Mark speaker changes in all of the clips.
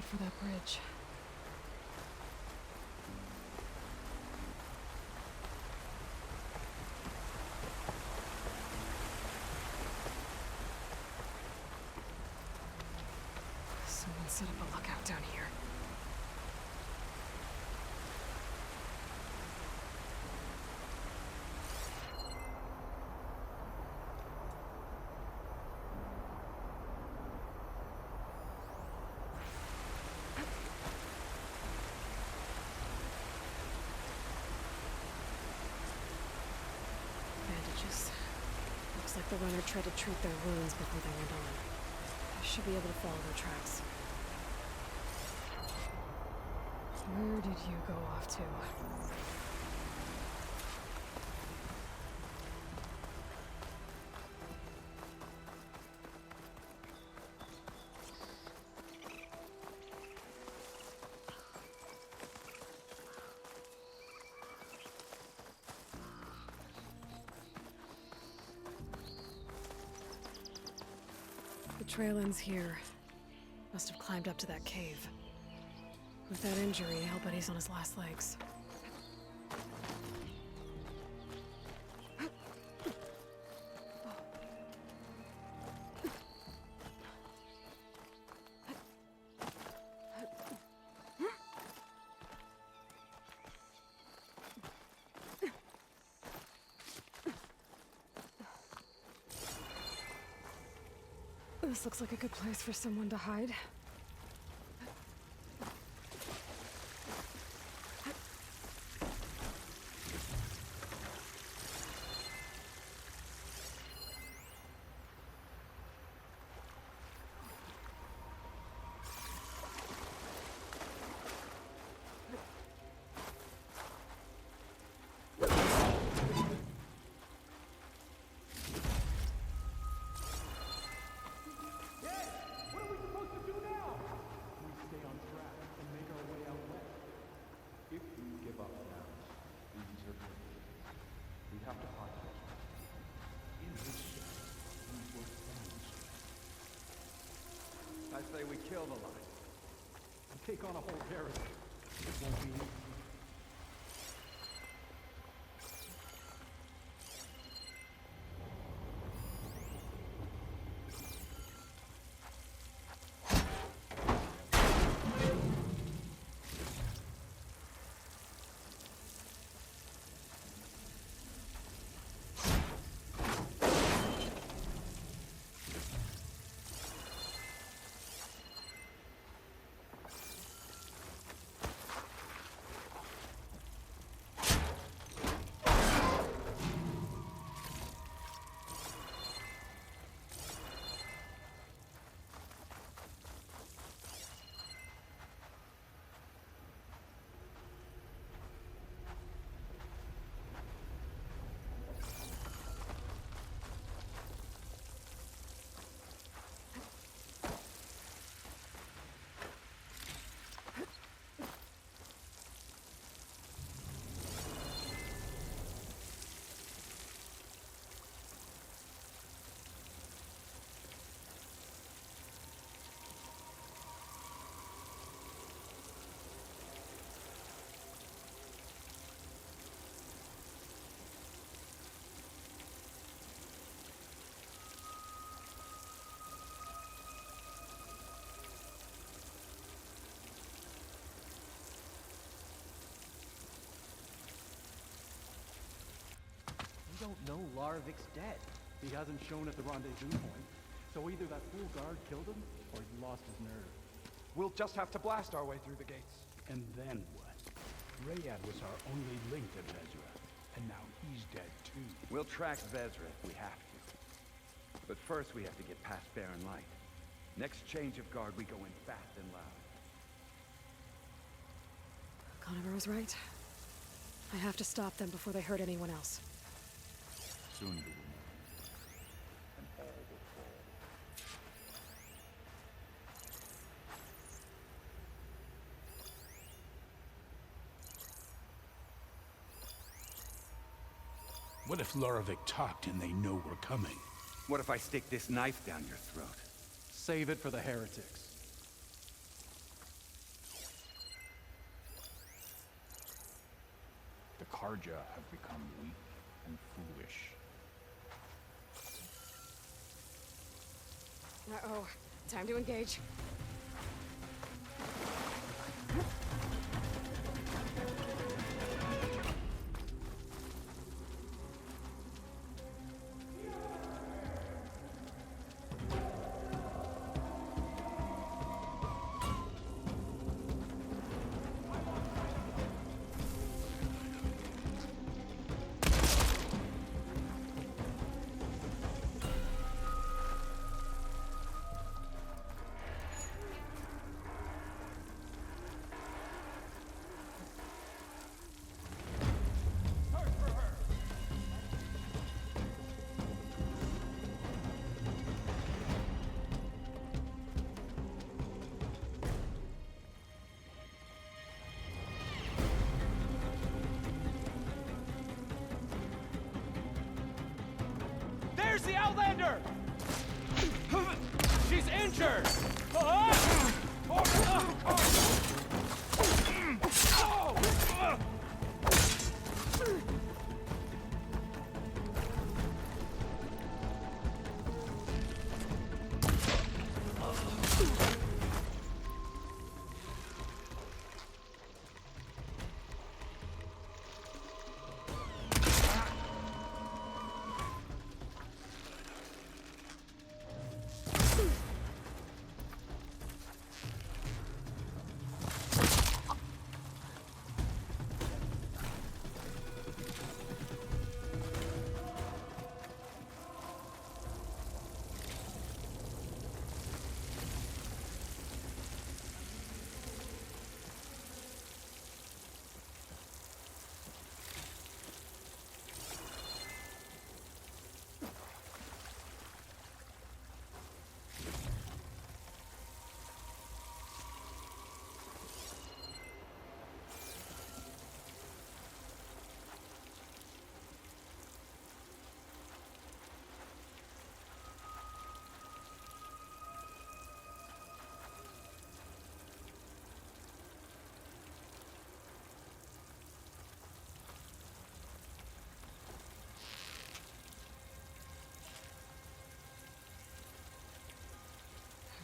Speaker 1: for that bridge. Someone set up a lookout down here. Bandages. Looks like the runner tried to treat their wounds before they went on. I should be able to follow their tracks. Where did you go off to? The trail ends here. Must have climbed up to that cave. With that injury, I'll bet he's on his last legs. This looks like a good place for someone to hide.
Speaker 2: I say we kill the line. And take on a whole garrison. It won't be easy.
Speaker 3: We don't know Larvik's dead.
Speaker 2: He hasn't shown at the rendezvous point, so either that fool guard killed him, or he lost his nerve.
Speaker 4: We'll just have to blast our way through the gates.
Speaker 5: And then what? Rayad was our only link to Vezra, and now he's dead too.
Speaker 2: We'll track Vezra if we have to. But first we have to get past Barren Light. Next change of guard, we go in fast and loud.
Speaker 1: Conover was right. I have to stop them before they hurt anyone else.
Speaker 5: Soon we will know. And all will fall. What if Loravik talked and they know we're coming?
Speaker 2: What if I stick this knife down your throat?
Speaker 4: Save it for the heretics.
Speaker 5: Carja have become weak and foolish.
Speaker 1: Uh-oh. Time to engage.
Speaker 3: There's the Outlander! She's injured!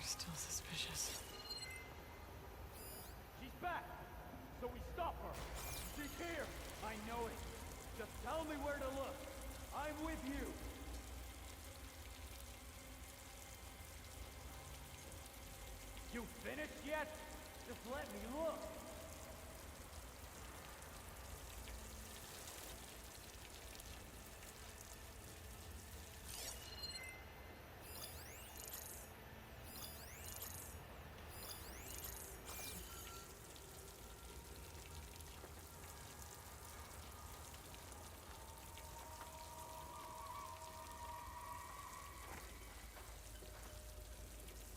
Speaker 1: They're still suspicious.
Speaker 3: She's back! So we stop her! She's here! I know it! Just tell me where to look! I'm with you! You finished yet? Just let me look!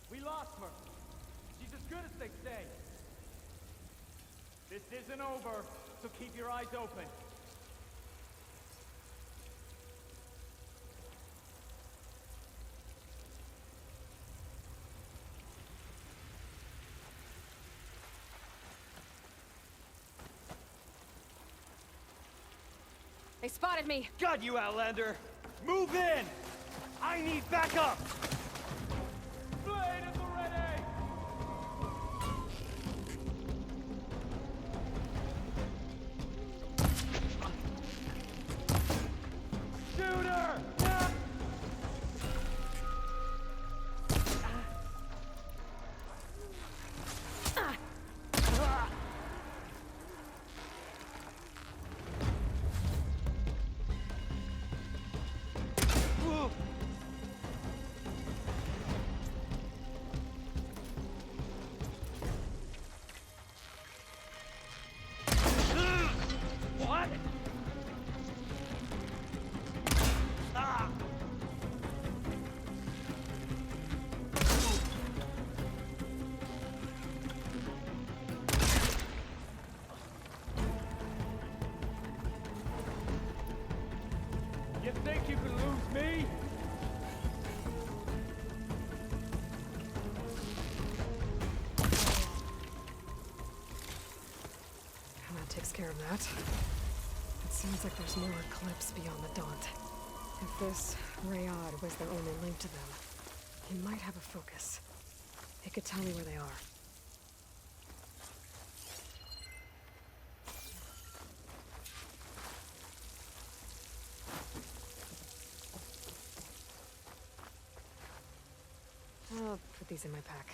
Speaker 3: We lost her. She's as good as they say. This isn't over, so keep your eyes open.
Speaker 1: They spotted me!
Speaker 3: Got you, Outlander! Move in! I need backup! Blade at the ready! Shoot her! Now! What? Ah! You think you can lose me?
Speaker 1: That takes care of that. It seems like there's more Eclipse beyond the Daunt. If this Rayad was their only link to them, he might have a focus. He could tell me where they are. I'll put these in my pack.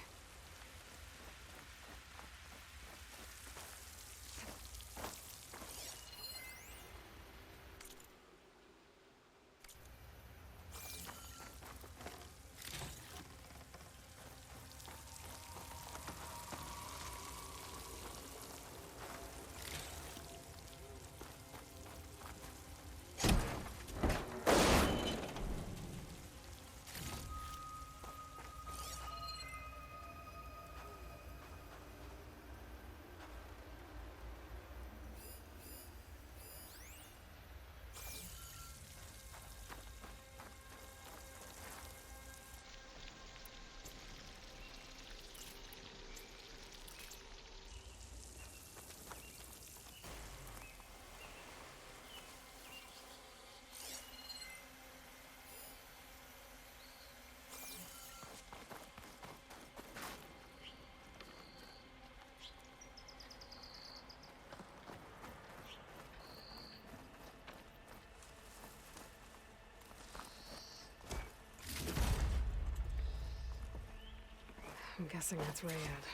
Speaker 1: I'm guessing that's Rayad.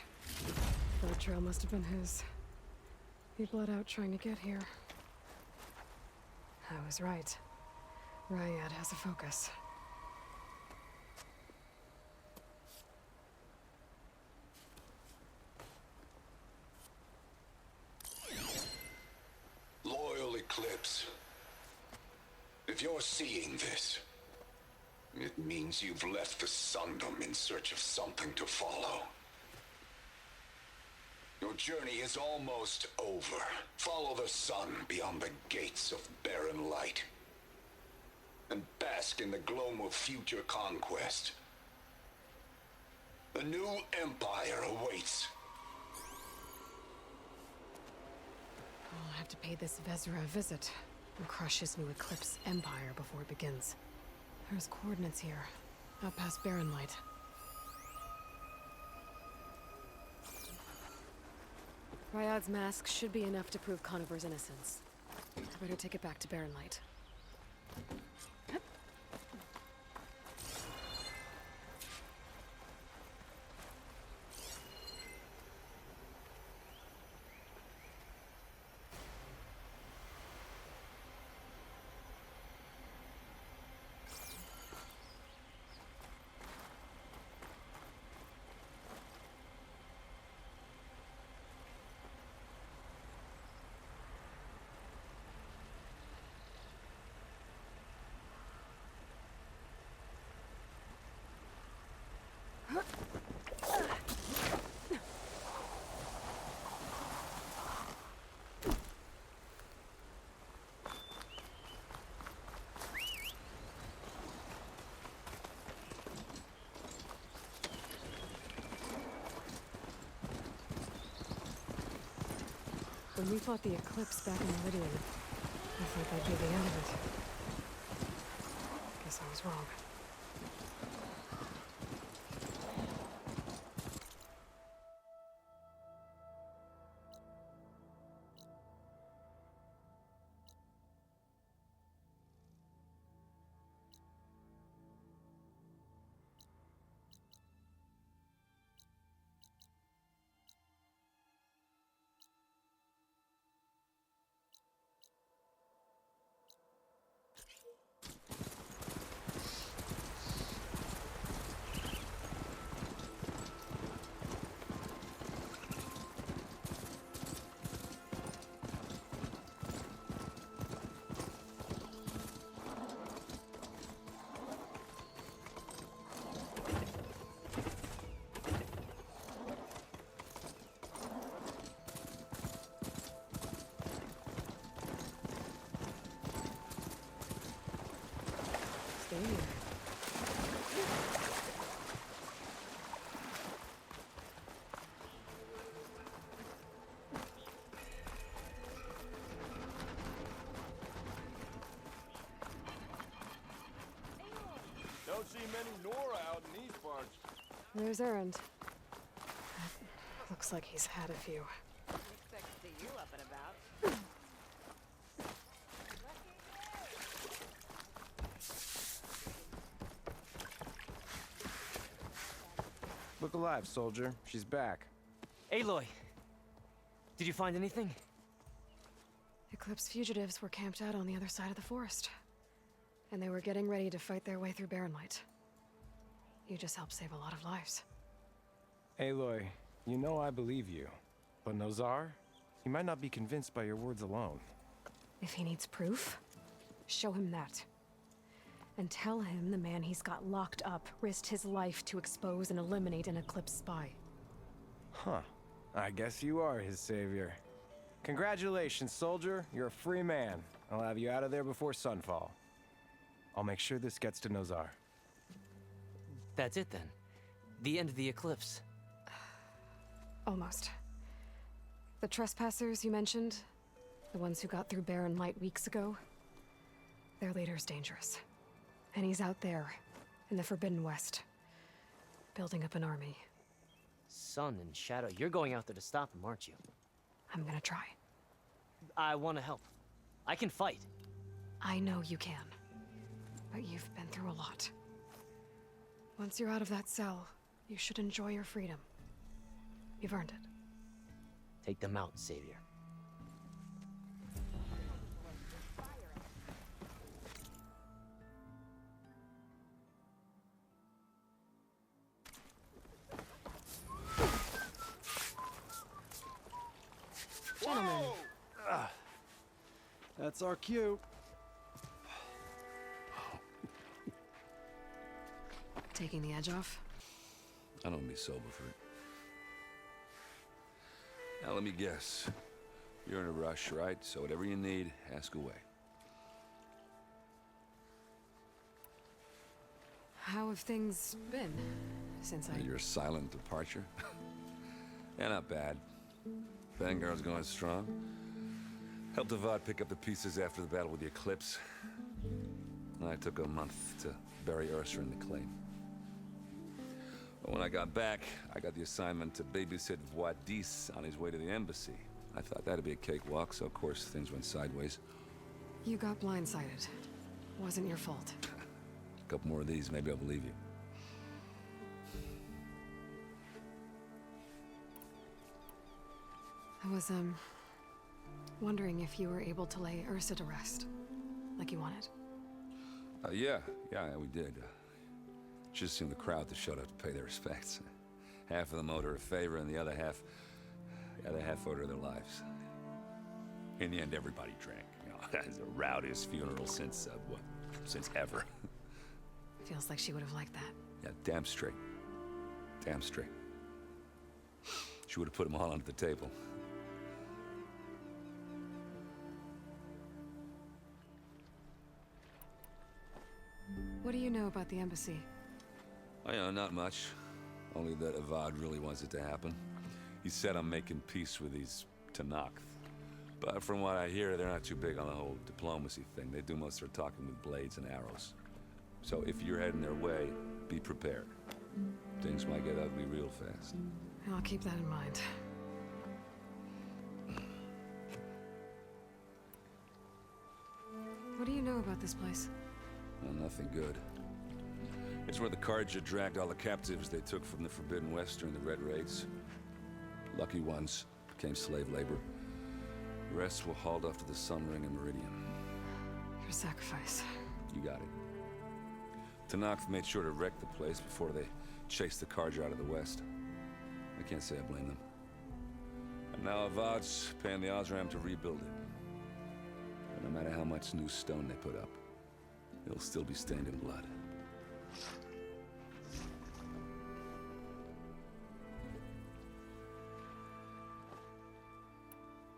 Speaker 1: That trail must have been his. He bled out trying to get here. I was right. Rayad has a focus.
Speaker 6: Loyal Eclipse. If you're seeing this, it means you've left the Sundom in search of something to follow. Your journey is almost over. Follow the sun beyond the gates of barren light, and bask in the gloam of future conquest. A new empire awaits.
Speaker 1: I'll have to pay this Vezra a visit and crush his new Eclipse empire before it begins. There's coordinates here, out past Barren Light. Ryad's mask should be enough to prove Conover's innocence. I better take it back to Barren Light. When we fought the Eclipse back in Meridian, I thought that'd be the end of it. Guess I was wrong.
Speaker 7: see many Nora out in these parts.
Speaker 1: There's Erend. Looks like he's had a few.
Speaker 8: Expect to see you up and about.
Speaker 9: Look alive, soldier. She's back.
Speaker 10: Aloy! Did you find anything?
Speaker 1: Eclipse fugitives were camped out on the other side of the forest. And they were getting ready to fight their way through Barren Light. You just helped save a lot of lives.
Speaker 9: Aloy, you know I believe you. But Nozar? He might not be convinced by your words alone.
Speaker 1: If he needs proof, show him that. And tell him the man he's got locked up risked his life to expose and eliminate an Eclipse spy.
Speaker 9: Huh. I guess you are his savior. Congratulations, soldier. You're a free man. I'll have you out of there before sunfall. I'll make sure this gets to Nozar.
Speaker 10: That's it then. The end of the Eclipse.
Speaker 1: Almost. The trespassers you mentioned, the ones who got through Barren Light weeks ago, their leader's dangerous. And he's out there, in the Forbidden West, building up an army.
Speaker 10: Sun and Shadow, you're going out there to stop him, aren't you?
Speaker 1: I'm gonna try.
Speaker 10: I want to help. I can fight.
Speaker 1: I know you can. But you've been through a lot. Once you're out of that cell, you should enjoy your freedom. You've earned it.
Speaker 10: Take them out, Savior.
Speaker 1: Gentlemen.
Speaker 4: That's our cue.
Speaker 1: Taking the edge off?
Speaker 2: I don't be sober for it. Now let me guess. You're in a rush, right? So whatever you need, ask away.
Speaker 1: How have things been since I...
Speaker 2: Your silent departure? Yeah, not bad. Vanguard's going strong. Helped Avad pick up the pieces after the battle with the Eclipse. I took a month to bury Ursa in the claim. But when I got back, I got the assignment to babysit Voidis on his way to the embassy. I thought that'd be a cakewalk, so of course things went sideways.
Speaker 1: You got blindsided. Wasn't your fault.
Speaker 2: A couple more of these, maybe I'll believe you.
Speaker 1: I was, wondering if you were able to lay Ursa to rest, like you wanted.
Speaker 2: Yeah, we did. Just seemed the crowd that showed up to pay their respects. Half of them owed her a favor, and the other half owed her their lives. In the end, everybody drank. You know, it's the rowdiest funeral since ever.
Speaker 1: Feels like she would have liked that.
Speaker 2: Yeah, damn straight. Damn straight. She would have put them all under the table.
Speaker 1: What do you know about the embassy?
Speaker 2: Oh, yeah, not much. Only that Avad really wants it to happen. He said I'm making peace with these Tenakth. But from what I hear, they're not too big on the whole diplomacy thing. They do most of their talking with blades and arrows. So if you're heading their way, be prepared. Things might get ugly real fast.
Speaker 1: I'll keep that in mind. What do you know about this place?
Speaker 2: Well, nothing good. It's where the Carja dragged all the captives they took from the Forbidden West during the Red Raids. Lucky ones became slave labor. The rest were hauled off to the Sun Ring and Meridian.
Speaker 1: Your sacrifice.
Speaker 2: You got it. Tenakth made sure to wreck the place before they chased the Carja out of the West. I can't say I blame them. And now Avad's paying the Osram to rebuild it. But no matter how much new stone they put up, it'll still be stained in blood.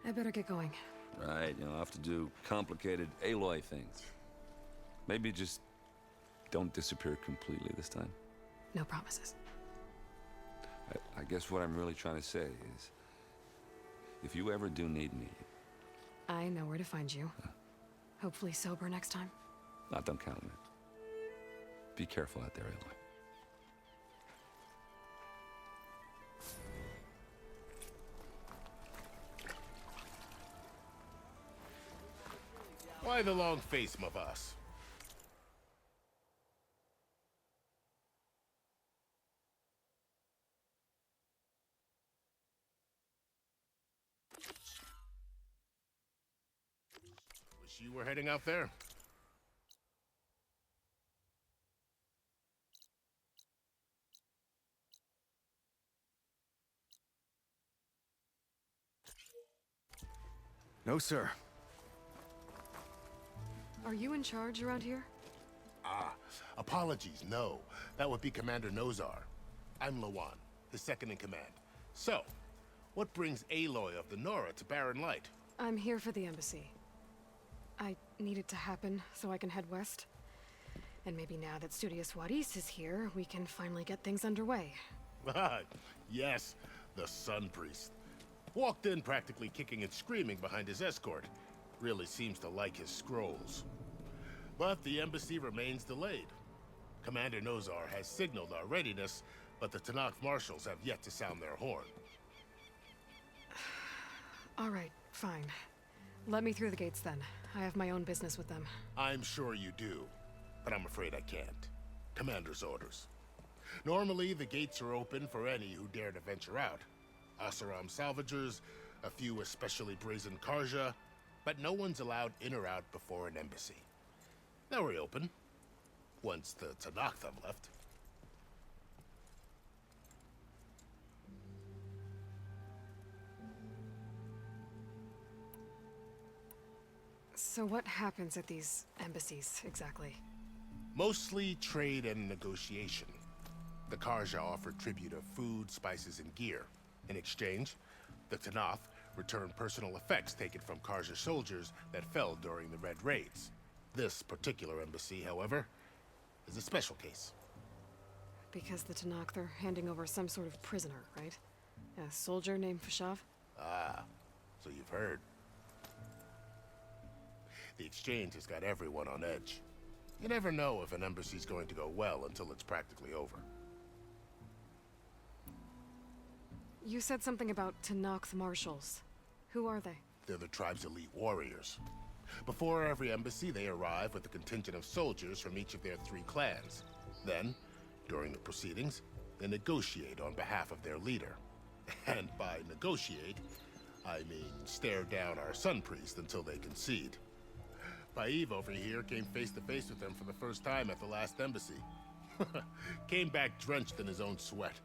Speaker 1: I better get going.
Speaker 2: Right, I'll have to do complicated Aloy things. Maybe just don't disappear completely this time.
Speaker 1: No promises.
Speaker 2: I guess what I'm really trying to say is, if you ever do need me...
Speaker 1: I know where to find you. Hopefully sober next time.
Speaker 2: Don't count on it. Be careful out there, Aloy.
Speaker 11: Why the long face, my boss? Wish you were heading out there.
Speaker 9: No, sir.
Speaker 1: Are you in charge around here?
Speaker 11: Ah, apologies, no. That would be Commander Nozar. I'm Lawan, his second in command. So, what brings Aloy of the Nora to Barren Light?
Speaker 1: I'm here for the embassy. I need it to happen so I can head west. And maybe now that Studious Wadis is here, we can finally get things underway.
Speaker 11: Yes, the Sun Priest. Walked in practically kicking and screaming behind his escort. Really seems to like his scrolls. But the embassy remains delayed. Commander Nozar has signaled our readiness, but the Tenakth marshals have yet to sound their horn.
Speaker 1: All right, fine. Let me through the gates then. I have my own business with them.
Speaker 11: I'm sure you do, but I'm afraid I can't. Commander's orders. Normally, the gates are open for any who dare to venture out. Oseram salvagers, a few especially brazen Karja, but no one's allowed in or out before an embassy. They'll reopen, once the Tenakth have left.
Speaker 1: So what happens at these embassies, exactly?
Speaker 11: Mostly trade and negotiation. The Karja offer tribute of food, spices, and gear. In exchange, the Tenakth return personal effects taken from Karja soldiers that fell during the Red Raids. This particular embassy, however, is a special case.
Speaker 1: Because the Tenakth are handing over some sort of prisoner, right? A soldier named Fashav?
Speaker 11: Ah, so you've heard. The exchange has got everyone on edge. You never know if an embassy's going to go well until it's practically over.
Speaker 1: You said something about Tenakth marshals. Who are they?
Speaker 11: They're the tribe's elite warriors. Before every embassy, they arrive with a contingent of soldiers from each of their 3 clans. Then, during the proceedings, they negotiate on behalf of their leader. And by negotiate, I mean stare down our Sun Priest until they concede. Paiv over here came face to face with them for the first time at the last embassy. Came back drenched in his own sweat.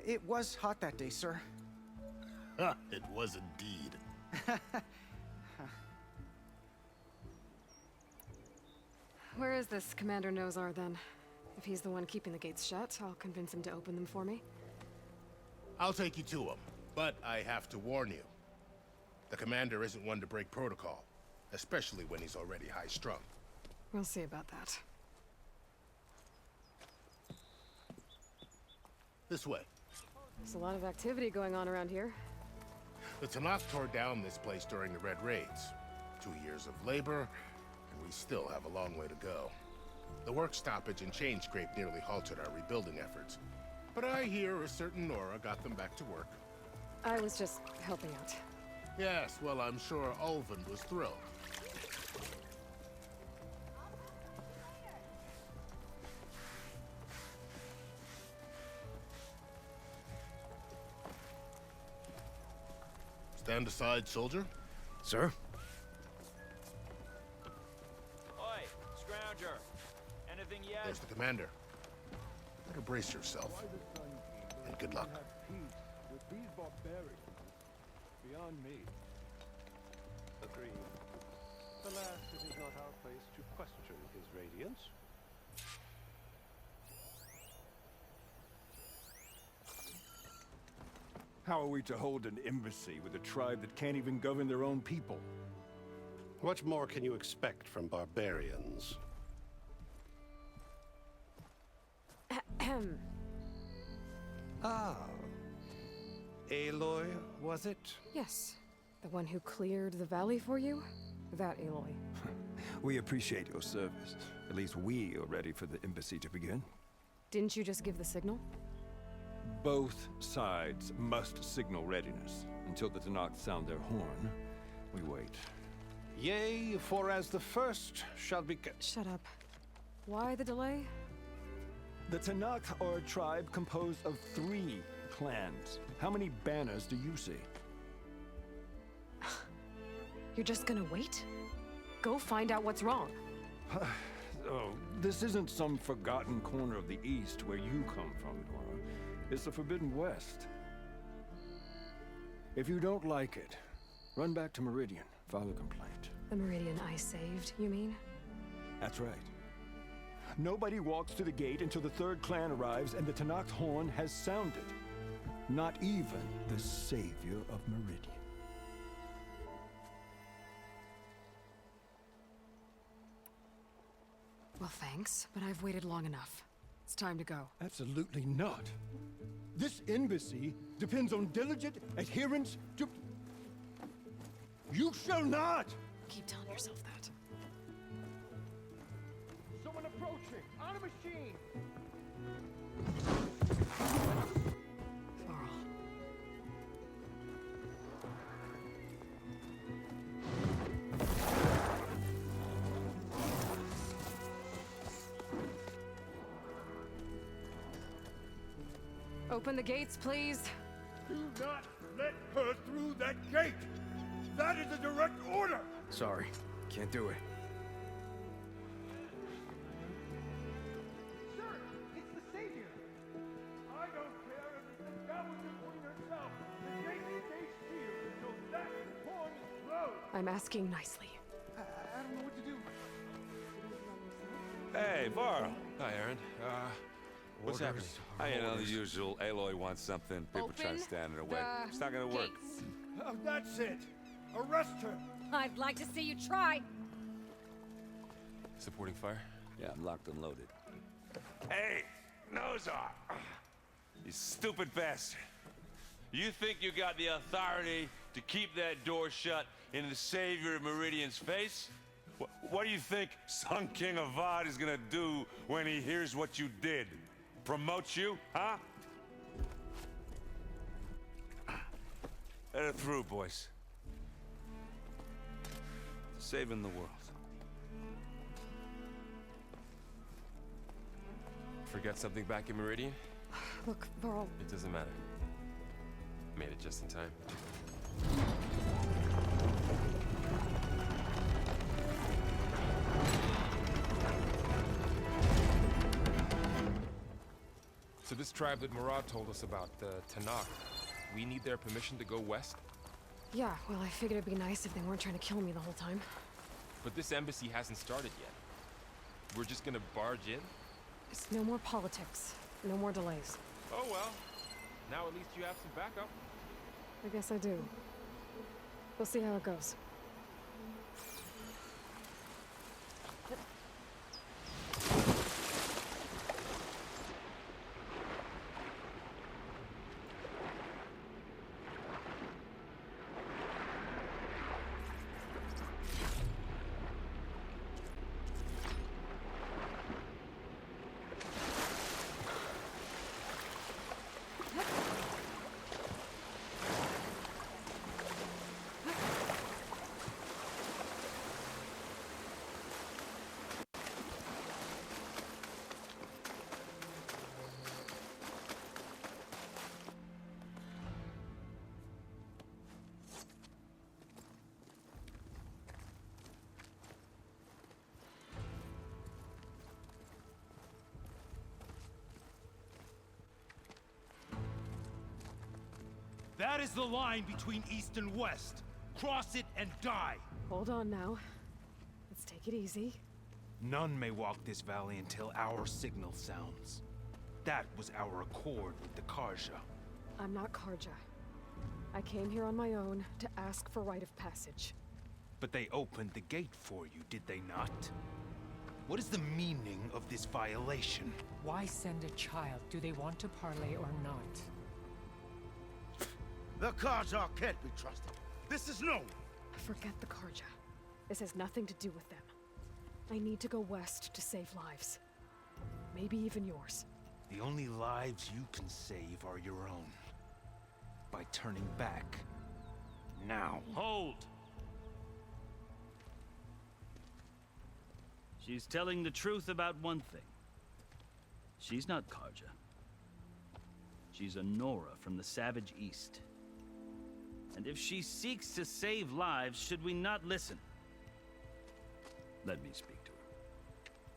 Speaker 12: It was hot that day, sir.
Speaker 11: It was indeed.
Speaker 1: Where is this Commander Nozar, then? If he's the one keeping the gates shut, I'll convince him to open them for me.
Speaker 11: I'll take you to him, but I have to warn you. The commander isn't one to break protocol, especially when he's already high-strung.
Speaker 1: We'll see about that.
Speaker 11: This way.
Speaker 1: There's a lot of activity going on around here.
Speaker 11: The Tenakth tore down this place during the Red Raids. 2 years of labor, and we still have a long way to go. The work stoppage and chain scrape nearly halted our rebuilding efforts. But I hear a certain Nora got them back to work.
Speaker 1: I was just helping out.
Speaker 11: Yes, well, I'm sure Ulvund was thrilled. Stand aside, soldier.
Speaker 9: Sir?
Speaker 3: Oi, Scrounger. Anything yet?
Speaker 11: There's the commander. Better brace yourself. And good luck.
Speaker 5: Peace with these barbarians beyond me.
Speaker 7: Agreed. Alas, it is not our place to question his radiance.
Speaker 5: How are we to hold an embassy with a tribe that can't even govern their own people?
Speaker 7: What more can you expect from barbarians?
Speaker 1: Ahem.
Speaker 13: Ah. Aloy, was it?
Speaker 1: Yes. The one who cleared the valley for you? That Aloy.
Speaker 5: We appreciate your service. At least we are ready for the embassy to begin.
Speaker 1: Didn't you just give the signal?
Speaker 5: Both sides must signal readiness. Until the Tenakth sound their horn, we wait.
Speaker 13: Yea, for as the first shall be...
Speaker 1: Shut up. Why the delay?
Speaker 5: The Tenakth are a tribe composed of 3 clans. How many banners do you see?
Speaker 1: You're just gonna wait? Go find out what's wrong.
Speaker 5: Oh, this isn't some forgotten corner of the East where you come from, Nora. It's the Forbidden West. If you don't like it, run back to Meridian, file a complaint.
Speaker 1: The Meridian I saved, you mean?
Speaker 5: That's right. Nobody walks to the gate until the 3rd clan arrives and the Tenakth horn has sounded. Not even the savior of Meridian.
Speaker 1: Well, thanks, but I've waited long enough. It's time to go.
Speaker 5: Absolutely not. This embassy depends on diligent adherence to... You shall not!
Speaker 1: Keep telling yourself that.
Speaker 3: Someone approaching! On a machine!
Speaker 1: Varl. Open the gates, please.
Speaker 3: Do not let her through that gate! That is a direct order!
Speaker 9: Sorry, can't do it.
Speaker 3: Sir, it's the Savior! I don't care if it's the Goblin Queen herself! The gate stays sealed until that horn is blown!
Speaker 1: I'm asking nicely.
Speaker 4: I don't know what to do.
Speaker 2: Hey, Varl.
Speaker 14: Hi, Aaron. What's happening?
Speaker 2: You know, the usual. Aloy wants something. People trying to stand in her way. It's not gonna work.
Speaker 3: Oh, that's it! Arrest her!
Speaker 8: I'd like to see you try.
Speaker 14: Supporting fire?
Speaker 2: Yeah, I'm locked and loaded. Hey, Nozar! You stupid bastard.
Speaker 15: You think you got the authority to keep that door shut in the Savior of Meridian's face?
Speaker 2: What do you think Sun King Avad is gonna do when he hears what you did? Promote you, huh? Let her through, boys. Saving the world.
Speaker 14: Forget something back in Meridian?
Speaker 1: Look, Varl.
Speaker 14: It doesn't matter. Made it just in time. So this tribe that Murad told us about, the Tenakth, we need their permission to go west?
Speaker 1: Yeah, well, I figured it'd be nice if they weren't trying to kill me the whole time.
Speaker 14: But this embassy hasn't started yet. We're just gonna barge in?
Speaker 1: It's no more politics. No more delays.
Speaker 14: Oh well. Now at least you have some backup.
Speaker 1: I guess I do. We'll see how it goes.
Speaker 3: That is the line between East and West. Cross it and die.
Speaker 1: Hold on now. Let's take it easy.
Speaker 3: None may walk this valley until our signal sounds. That was our accord with the Karja.
Speaker 1: I'm not Karja. I came here on my own to ask for rite of passage.
Speaker 3: But they opened the gate for you, did they not? What is the meaning of this violation?
Speaker 16: Why send a child? Do they want to parley or not?
Speaker 17: The Karja can't be trusted. This is known.
Speaker 1: Forget the Karja. This has nothing to do with them. I need to go west to save lives. Maybe even yours.
Speaker 13: The only lives you can save are your own. By turning back. Now.
Speaker 17: Hold! She's telling the truth about one thing. She's not Karja. She's a Nora from the Savage East. And if she seeks to save lives, should we not listen? Let me speak to her.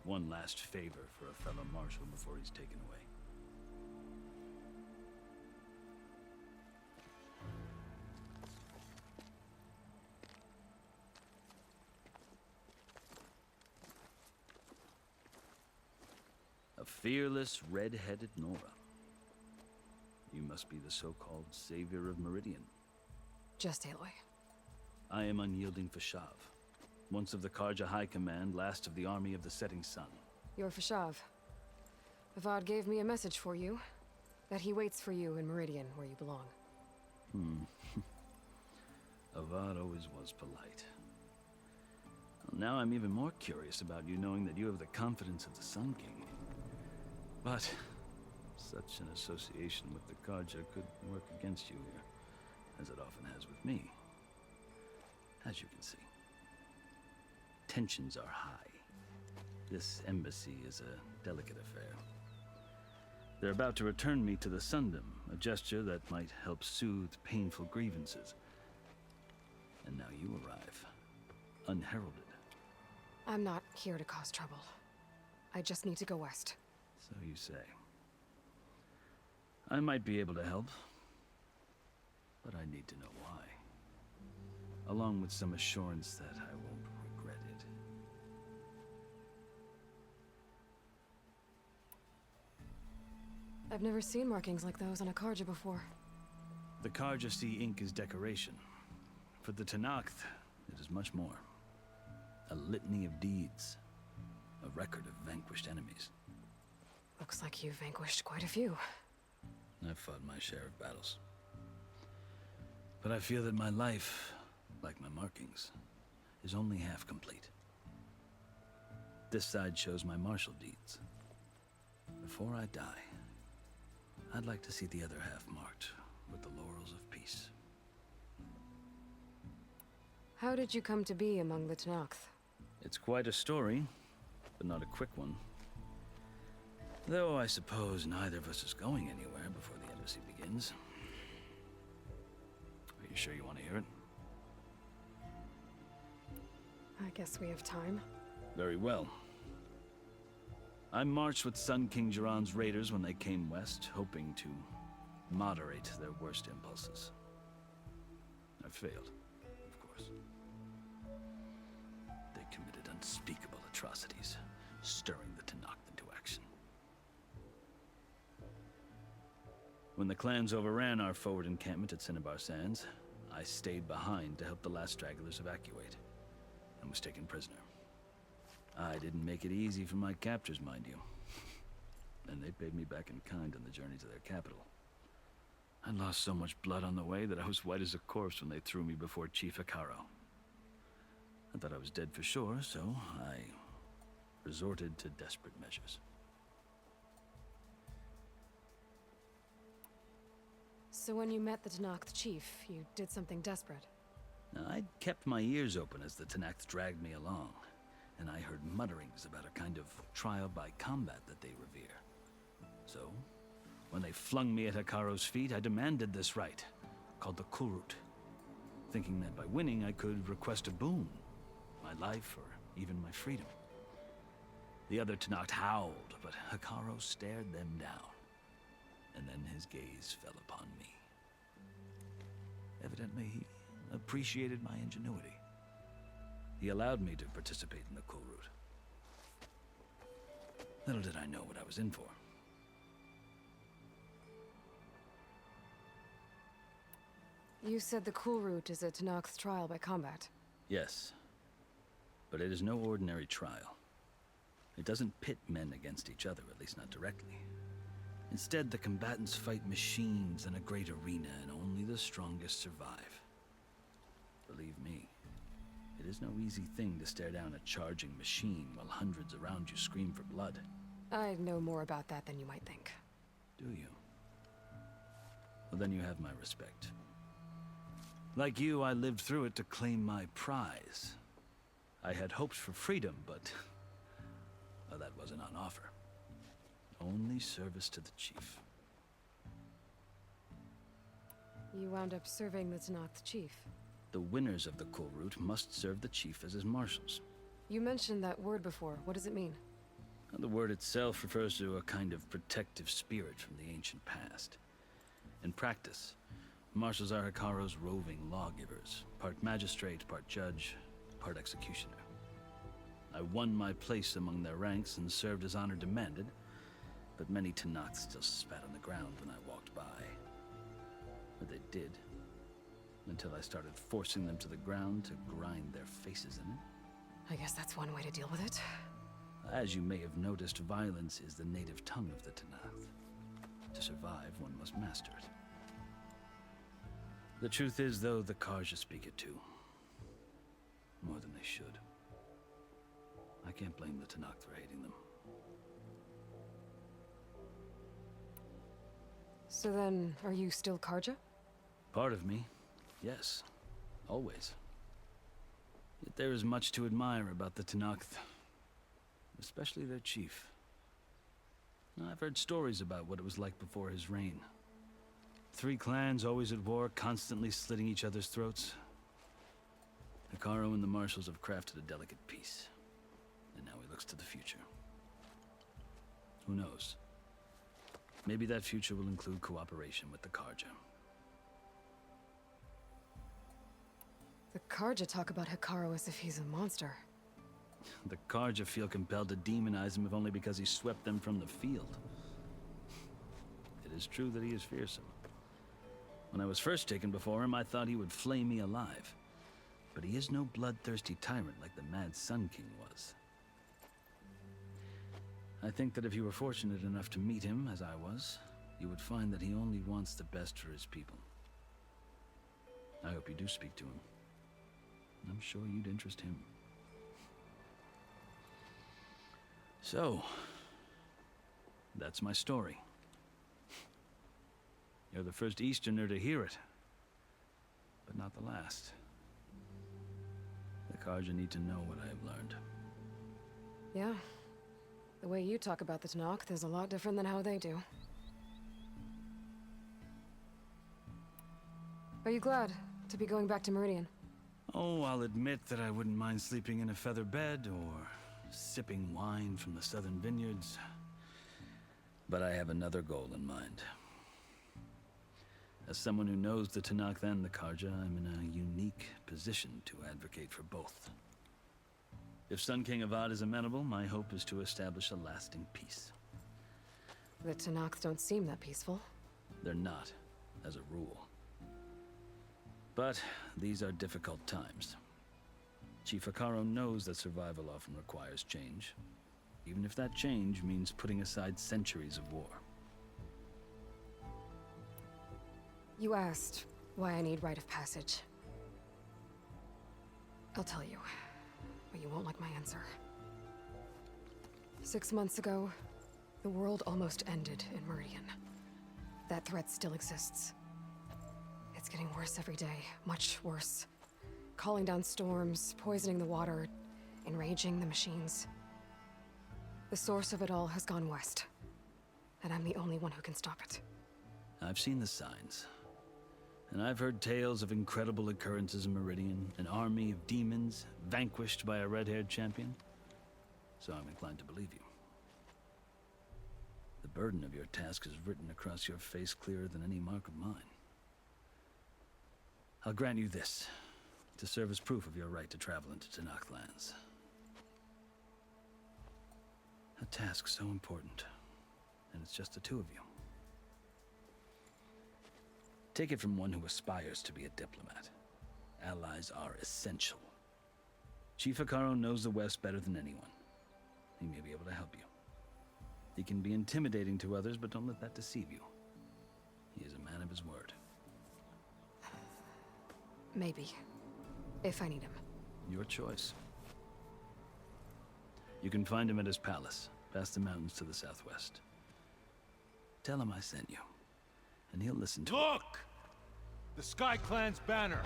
Speaker 17: One last favor for a fellow marshal before he's taken away. A fearless, red-headed Nora. You must be the so-called savior of Meridian.
Speaker 1: Just Aloy.
Speaker 17: I am unyielding Fashav, once of the Karja High Command, last of the army of the Setting Sun.
Speaker 1: You're Fashav. Avad gave me a message for you. That he waits for you in Meridian, where you belong.
Speaker 17: Avad always was polite. Well, now I'm even more curious about you knowing that you have the confidence of the Sun King. But such an association with the Karja could work against you here, as it often has with me. As you can see, tensions are high. This embassy is a delicate affair. They're about to return me to the Sundom, a gesture that might help soothe painful grievances. And now you arrive, unheralded.
Speaker 1: I'm not here to cause trouble. I just need to go west.
Speaker 17: So you say. I might be able to help, but I need to know why. Along with some assurance that I won't regret it.
Speaker 1: I've never seen markings like those on a Karja before.
Speaker 17: The Karja see ink as decoration. For the Tenakth, it is much more. A litany of deeds. A record of vanquished enemies.
Speaker 1: Looks like you've vanquished quite a few.
Speaker 17: I've fought my share of battles. But I feel that my life, like my markings, is only half complete. This side shows my martial deeds. Before I die, I'd like to see the other half marked with the laurels of peace.
Speaker 1: How did you come to be among the Tenakth?
Speaker 17: It's quite a story, but not a quick one. Though I suppose neither of us is going anywhere before the embassy begins. Are you sure you want to hear it?
Speaker 1: I guess we have time.
Speaker 17: Very well. I marched with Sun King Jiran's raiders when they came west, hoping to moderate their worst impulses. I failed, of course. They committed unspeakable atrocities, stirring the Tenakth into action. When the clans overran our forward encampment at Cinnabar Sands, I stayed behind to help the last stragglers evacuate, and was taken prisoner. I didn't make it easy for my captors, mind you. And they paid me back in kind on the journey to their capital. I lost so much blood on the way that I was white as a corpse when they threw me before Chief Hekarro. I thought I was dead for sure, so I resorted to desperate measures.
Speaker 1: So when you met the Tenakth chief, you did something desperate?
Speaker 17: Now, I'd kept my ears open as the Tenakth dragged me along, and I heard mutterings about a kind of trial by combat that they revere. So, when they flung me at Hekarro's feet, I demanded this right, called the Kulrut, thinking that by winning I could request a boon, my life or even my freedom. The other Tenakth howled, but Hekarro stared them down, and then his gaze fell upon me. Evidently, he appreciated my ingenuity. He allowed me to participate in the Kulrut. Little did I know what I was in for.
Speaker 1: You said the Kulrut is a Tenakth trial by combat.
Speaker 17: Yes, but it is no ordinary trial. It doesn't pit men against each other, at least not directly. Instead, the combatants fight machines in a great arena, and only the strongest survive. Believe me, It is no easy thing to stare down a charging machine while hundreds around you scream for blood.
Speaker 1: I know more about that than you might think.
Speaker 17: Do you? Well, then you have my respect. Like you, I lived through it to claim my prize. I had hoped for freedom, but well, that wasn't on offer. Only service to the chief.
Speaker 1: You wound up serving the Tenakth chief.
Speaker 17: The winners of the Kulrut must serve the chief as his marshals.
Speaker 1: You mentioned that word before. What does it mean?
Speaker 17: The word itself refers to a kind of protective spirit from the ancient past. In practice, marshals are Hekarro's roving lawgivers, part magistrate, part judge, part executioner. I won my place among their ranks and served as honor demanded, but many Tenakth still spat on the ground when I walked by. Or they did, until I started forcing them to the ground to grind their faces in it.
Speaker 1: I guess that's one way to deal with it.
Speaker 17: As you may have noticed, violence is the native tongue of the Tenakth. To survive, one must master it. The truth is, though, the Carja speak it too. More than they should. I can't blame the Tenakth for hating them.
Speaker 1: So then, are you still Carja?
Speaker 17: Part of me, yes. Always. Yet there is much to admire about the Tenakth. Especially their chief. I've heard stories about what it was like before his reign. 3 clans always at war, constantly slitting each other's throats. Hekarro and the marshals have crafted a delicate peace. And now he looks to the future. Who knows? Maybe that future will include cooperation with the Carja.
Speaker 1: The Carja talk about Hekarro as if he's a monster.
Speaker 17: The Carja feel compelled to demonize him if only because he swept them from the field. It is true that he is fearsome. When I was first taken before him, I thought he would flay me alive. But he is no bloodthirsty tyrant like the Mad Sun King was. I think that if you were fortunate enough to meet him, as I was, you would find that he only wants the best for his people. I hope you do speak to him. I'm sure you'd interest him. So, that's my story. You're the first Easterner to hear it, but not the last. The Carja need to know what I have learned.
Speaker 1: Yeah. The way you talk about the Tenakth is a lot different than how they do. Are you glad to be going back to Meridian?
Speaker 17: Oh, I'll admit that I wouldn't mind sleeping in a feather bed or sipping wine from the southern vineyards. But I have another goal in mind. As someone who knows the Tenakth and the Carja, I'm in a unique position to advocate for both. If Sun King Avad is amenable, my hope is to establish a lasting peace.
Speaker 1: The Tenakth don't seem that peaceful.
Speaker 17: They're not, as a rule. But these are difficult times. Chief Hekarro knows that survival often requires change, even if that change means putting aside centuries of war.
Speaker 1: You asked why I need rite of passage. I'll tell you, but you won't like my answer. 6 months ago, the world almost ended in Meridian. That threat still exists. It's getting worse every day, much worse. Calling down storms, poisoning the water, enraging the machines. The source of it all has gone west, and I'm the only one who can stop it.
Speaker 17: I've seen the signs. And I've heard tales of incredible occurrences in Meridian, an army of demons vanquished by a red-haired champion. So I'm inclined to believe you. The burden of your task is written across your face clearer than any mark of mine. I'll grant you this, to serve as proof of your right to travel into Tenakth lands. A task so important, and it's just the 2 of you. Take it from one who aspires to be a diplomat. Allies are essential. Chief Hekarro knows the West better than anyone. He may be able to help you. He can be intimidating to others, but don't let that deceive you. He is a man of his word.
Speaker 1: Maybe. If I need him.
Speaker 17: Your choice. You can find him at his palace, past the mountains to the southwest. Tell him I sent you, and he'll listen to it.
Speaker 13: Look! The Sky Clan's banner.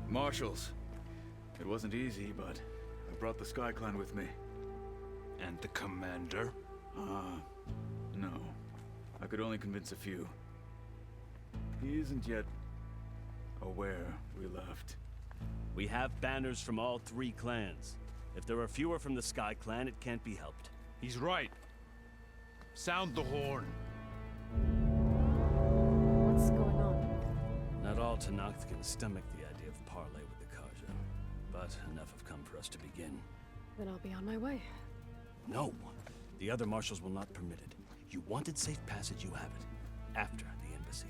Speaker 18: Marshals. It wasn't easy, but I brought the Sky Clan with me.
Speaker 13: And the commander?
Speaker 18: No. I could only convince a few. He isn't yet aware we left.
Speaker 19: We have banners from all 3 clans. If there are fewer from the Sky Clan, it can't be helped.
Speaker 13: He's right. Sound the horn.
Speaker 1: What's going on?
Speaker 19: Not all Tenakth can stomach the idea of parley with the Karja, but enough have come for us to begin.
Speaker 1: Then I'll be on my way.
Speaker 19: No! The other marshals will not permit it. You wanted safe passage, you have it. After the embassy.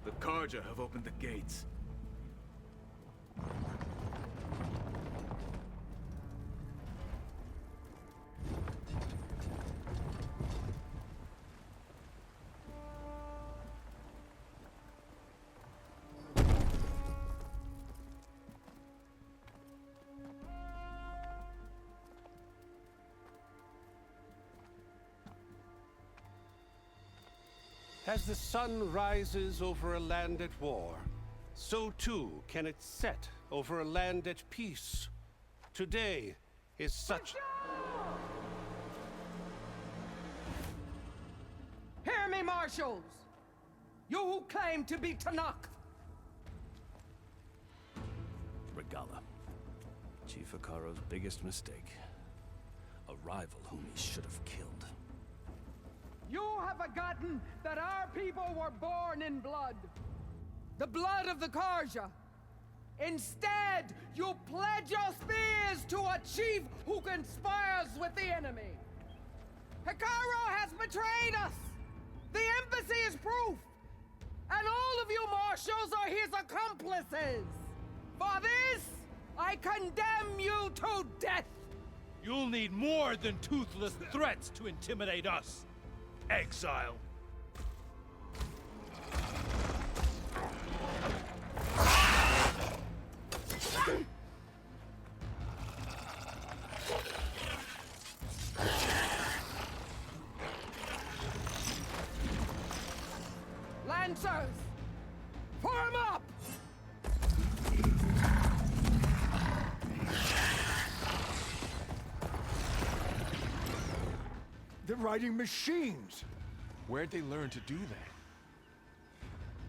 Speaker 18: The Karja have opened the gates.
Speaker 7: As the sun rises over a land at war, so too can it set over a land at peace. Today is such...
Speaker 20: Hear me, marshals! You who claim to be Tenakth!
Speaker 19: Regalla. Chief Hekarro's biggest mistake. A rival whom he should have killed.
Speaker 20: You have forgotten that our people were born in blood. The blood of the Karja. Instead, you pledge your spears to a chief who conspires with the enemy. Hekarro has betrayed us! The embassy is proof! And all of you marshals are his accomplices! For this, I condemn you to death!
Speaker 13: You'll need more than toothless threats to intimidate us. Exile.
Speaker 20: Lancers! Form up!
Speaker 5: They're riding machines!
Speaker 14: Where'd they learn to do that?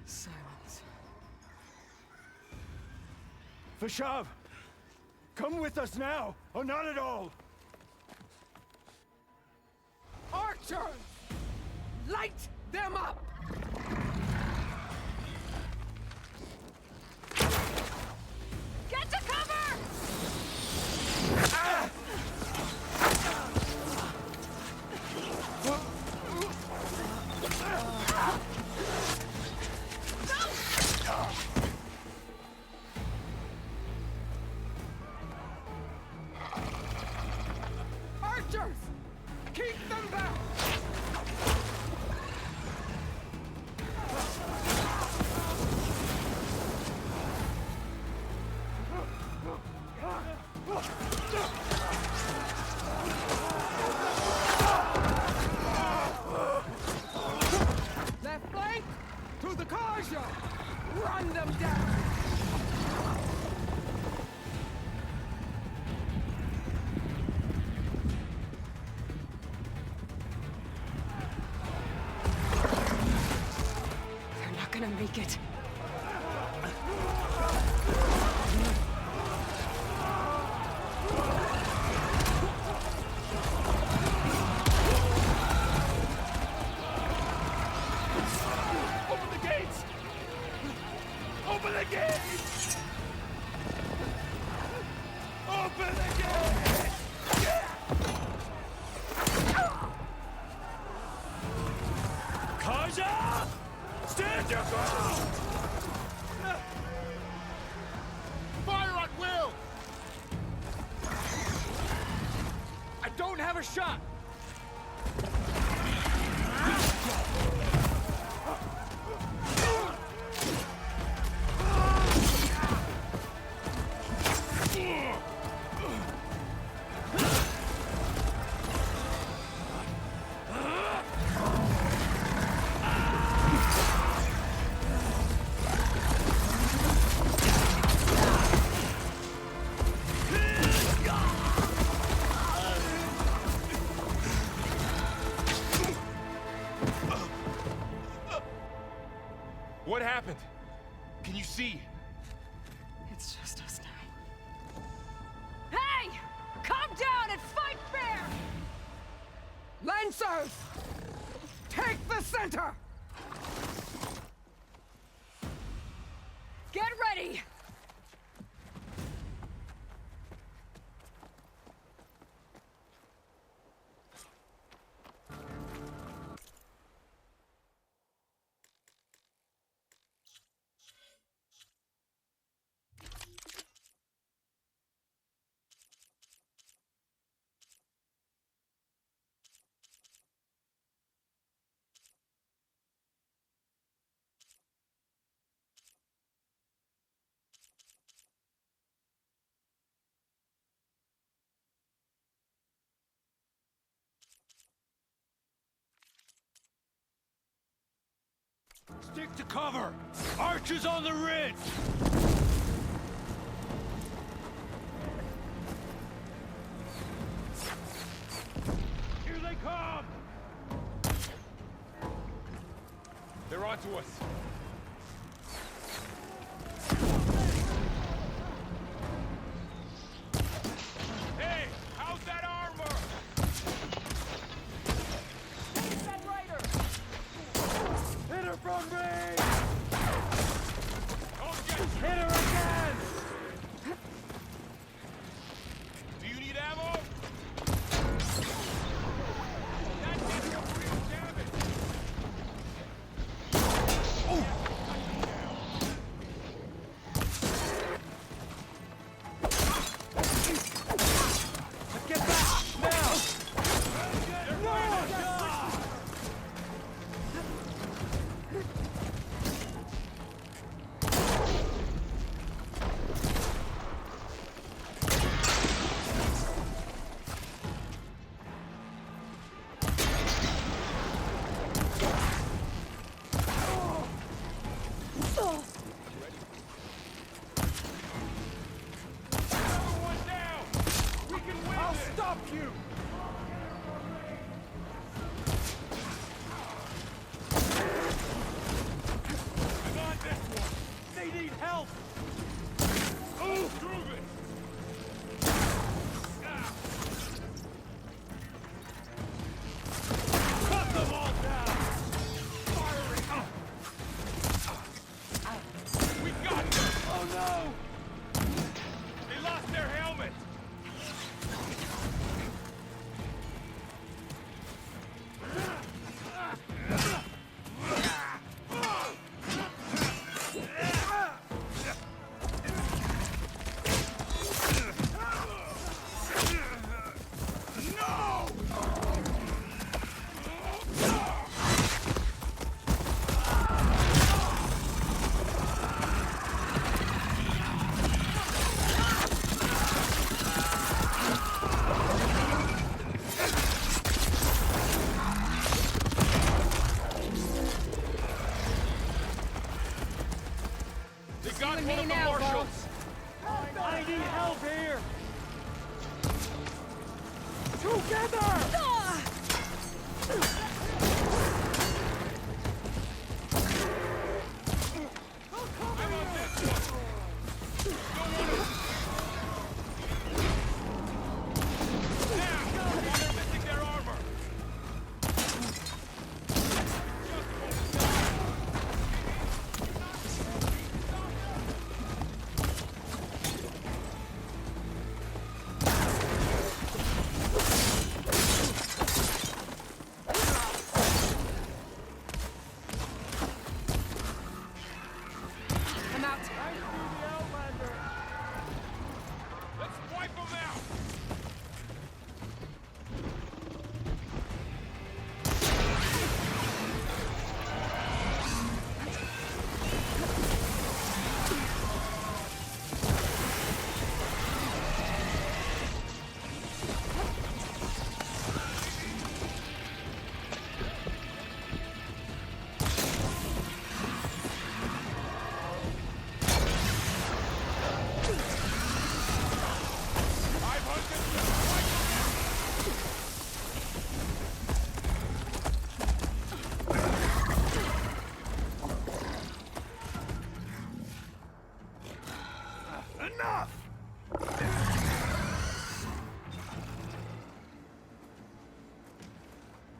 Speaker 1: Silence.
Speaker 5: Vashav! Come with us now, or not at all!
Speaker 20: Archers! Light them up!
Speaker 8: Get to cover!
Speaker 20: Ah! Archers! Keep them back! Left flank! To the Karja! Run them down!
Speaker 1: They're not gonna make it.
Speaker 3: Open the gates! Open the gates! Open the gates! Fire at will! I don't have a shot!
Speaker 14: What happened? Can you see?
Speaker 1: It's just us now.
Speaker 20: Hey! Calm down and fight fair! Lancers! Take the center! Get ready!
Speaker 3: Stick to cover! Archers on the ridge! Here they come!
Speaker 14: They're onto us.
Speaker 3: Hey! How's that armor? Take that rider! Hit her from range! Hit her again! Do you need ammo? That did some real damage!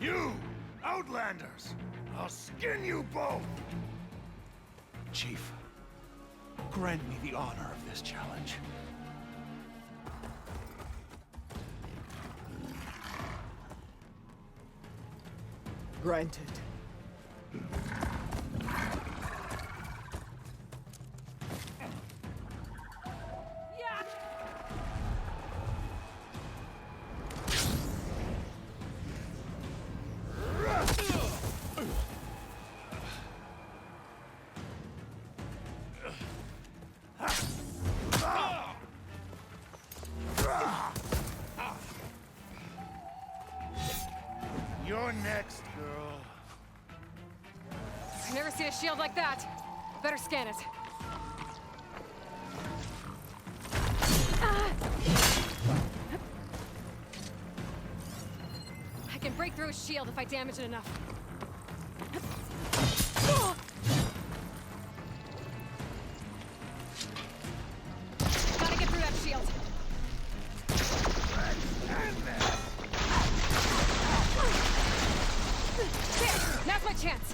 Speaker 3: You! Outlanders! I'll skin you both!
Speaker 13: Chief, grant me the honor of this challenge.
Speaker 20: Granted.
Speaker 3: You're next, girl.
Speaker 1: I've never seen a shield like that. Better scan it. I can break through a shield if I damage it enough. Gotta get through that shield. There! Now's my chance!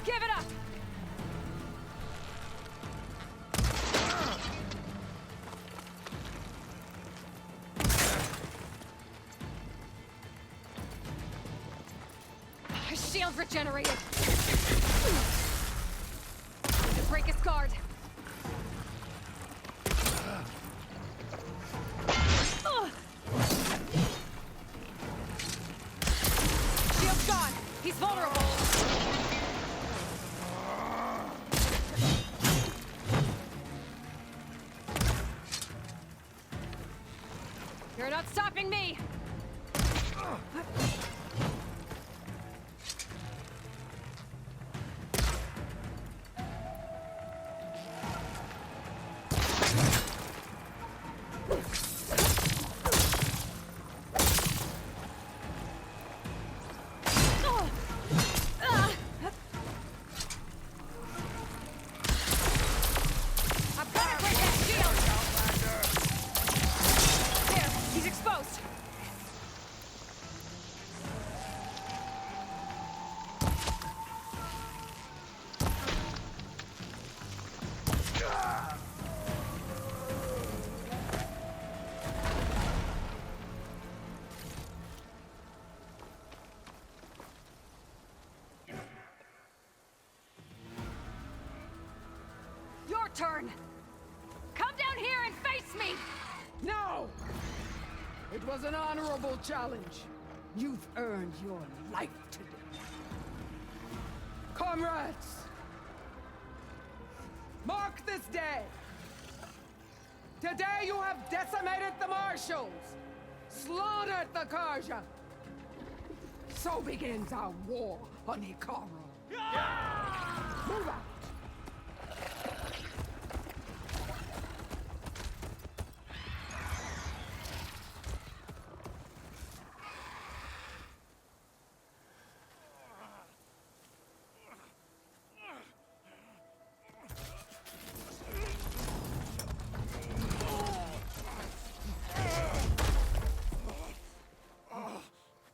Speaker 1: Give it up! His shield regenerated! To break his guard! Shield's gone! He's vulnerable! You're not stopping me! I've gotta break that shield! There, he's exposed! Your turn! Come down here and face me!
Speaker 20: No! It was an honorable challenge. You've earned your life today. Comrades! Mark this day! Today you have decimated the Marshals! Slaughtered the Karja! So begins our war on Hikaru. Move out!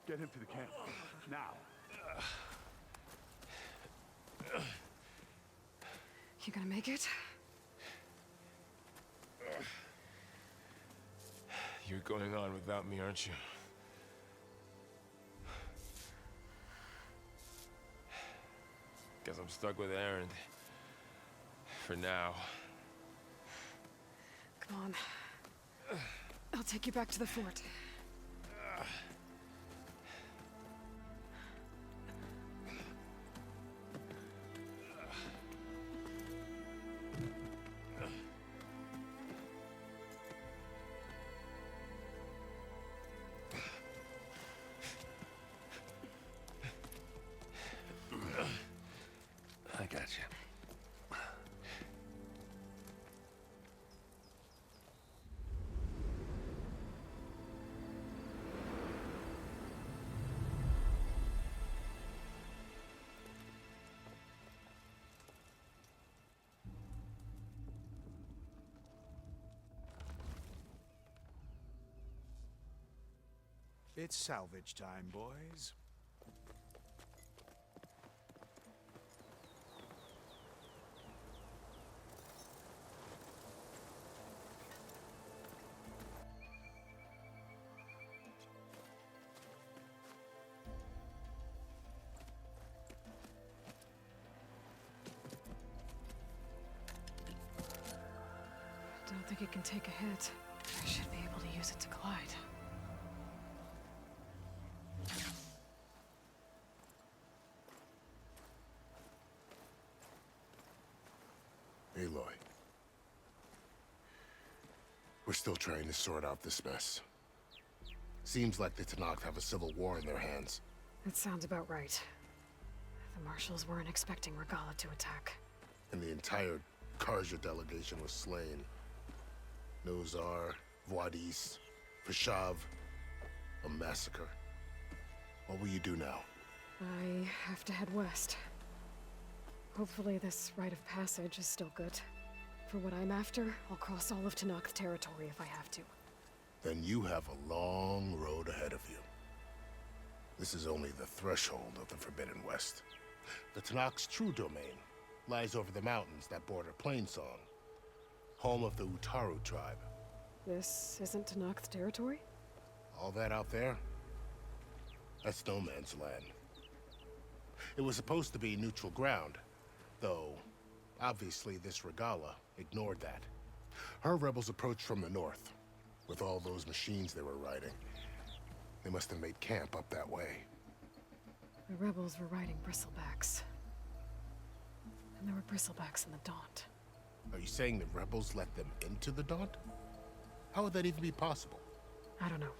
Speaker 3: Get him to the camp. Now.
Speaker 1: You gonna make it?
Speaker 14: You're going on without me, aren't you? Guess I'm stuck with Erend. For now.
Speaker 1: Come on. I'll take you back to the fort.
Speaker 2: I got you.
Speaker 13: It's salvage time, boys.
Speaker 1: Don't think it can take a hit. I should be able to use it to glide.
Speaker 11: Aloy. We're still trying to sort out this mess. Seems like the Tenakth have a civil war in their hands.
Speaker 1: That sounds about right. The Marshals weren't expecting Regalla to attack.
Speaker 11: And the entire Karja delegation was slain. Nozar, Vuadis, Fashav. A massacre. What will you do now?
Speaker 1: I have to head west. Hopefully this rite of passage is still good. For what I'm after, I'll cross all of Tenakth territory if I have to.
Speaker 11: Then you have a long road ahead of you. This is only the threshold of the Forbidden West. The Tenakth's true domain lies over the mountains that border Plainsong, home of the Utaru tribe.
Speaker 1: This isn't Tenakth territory?
Speaker 11: All that out there? That's no man's land. It was supposed to be neutral ground, though obviously this Regalla ignored that. Her rebels approached from the north, with all those machines they were riding. They must have made camp up that way.
Speaker 1: The rebels were riding bristlebacks. And there were bristlebacks in the Daunt.
Speaker 11: Are you saying the rebels let them into the Daunt? How would that even be possible?
Speaker 1: I don't know.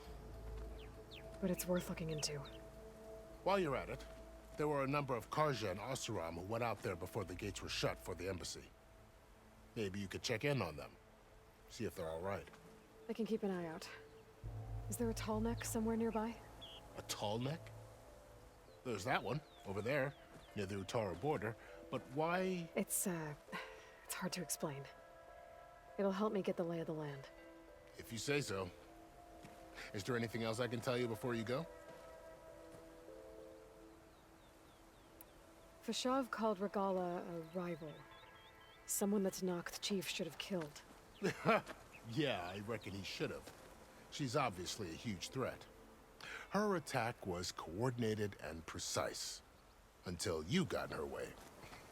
Speaker 1: But it's worth looking into.
Speaker 11: While you're at it, there were a number of Karja and Oseram who went out there before the gates were shut for the embassy. Maybe you could check in on them. See if they're all right.
Speaker 1: I can keep an eye out. Is there a tall neck somewhere nearby?
Speaker 11: A tall neck? There's that one, over there, near the Utaru border. But why?
Speaker 1: It's hard to explain. It'll help me get the lay of the land.
Speaker 11: If you say so. Is there anything else I can tell you before you go?
Speaker 1: Fashav called Regalla a rival. Someone that Tenakth chief should have killed.
Speaker 11: Yeah, I reckon he should have. She's obviously a huge threat. Her attack was coordinated and precise. Until you got in her way,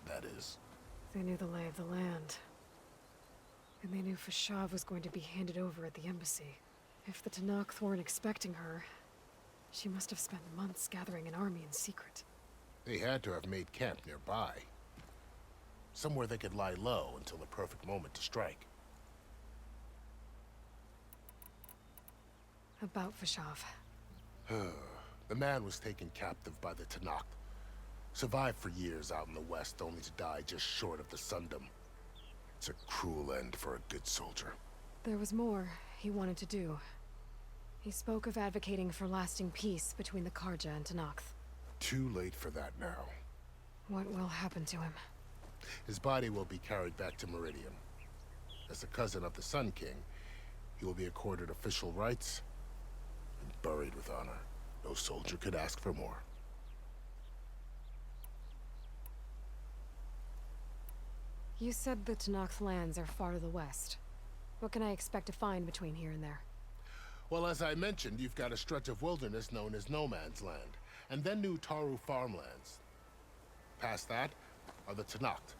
Speaker 11: that is.
Speaker 1: They knew the lay of the land. And they knew Fashav was going to be handed over at the embassy. If the Tenakth weren't expecting her, she must have spent months gathering an army in secret.
Speaker 11: They had to have made camp nearby. Somewhere they could lie low until the perfect moment to strike.
Speaker 1: About Fashav.
Speaker 11: The man was taken captive by the Tenakth. Survived for years out in the west, only to die just short of the Sundom. It's a cruel end for a good soldier.
Speaker 1: There was more he wanted to do. He spoke of advocating for lasting peace between the Karja and Tenakth.
Speaker 11: Too late for that now.
Speaker 1: What will happen to him?
Speaker 11: His body will be carried back to Meridian. As a cousin of the Sun King, he will be accorded official rights and buried with honor. No soldier could ask for more.
Speaker 1: You said the Tenakth lands are far to the west. What can I expect to find between here and there?
Speaker 11: Well, as I mentioned, you've got a stretch of wilderness known as No Man's Land, and then new Utaru farmlands. Past that are the Tenakth.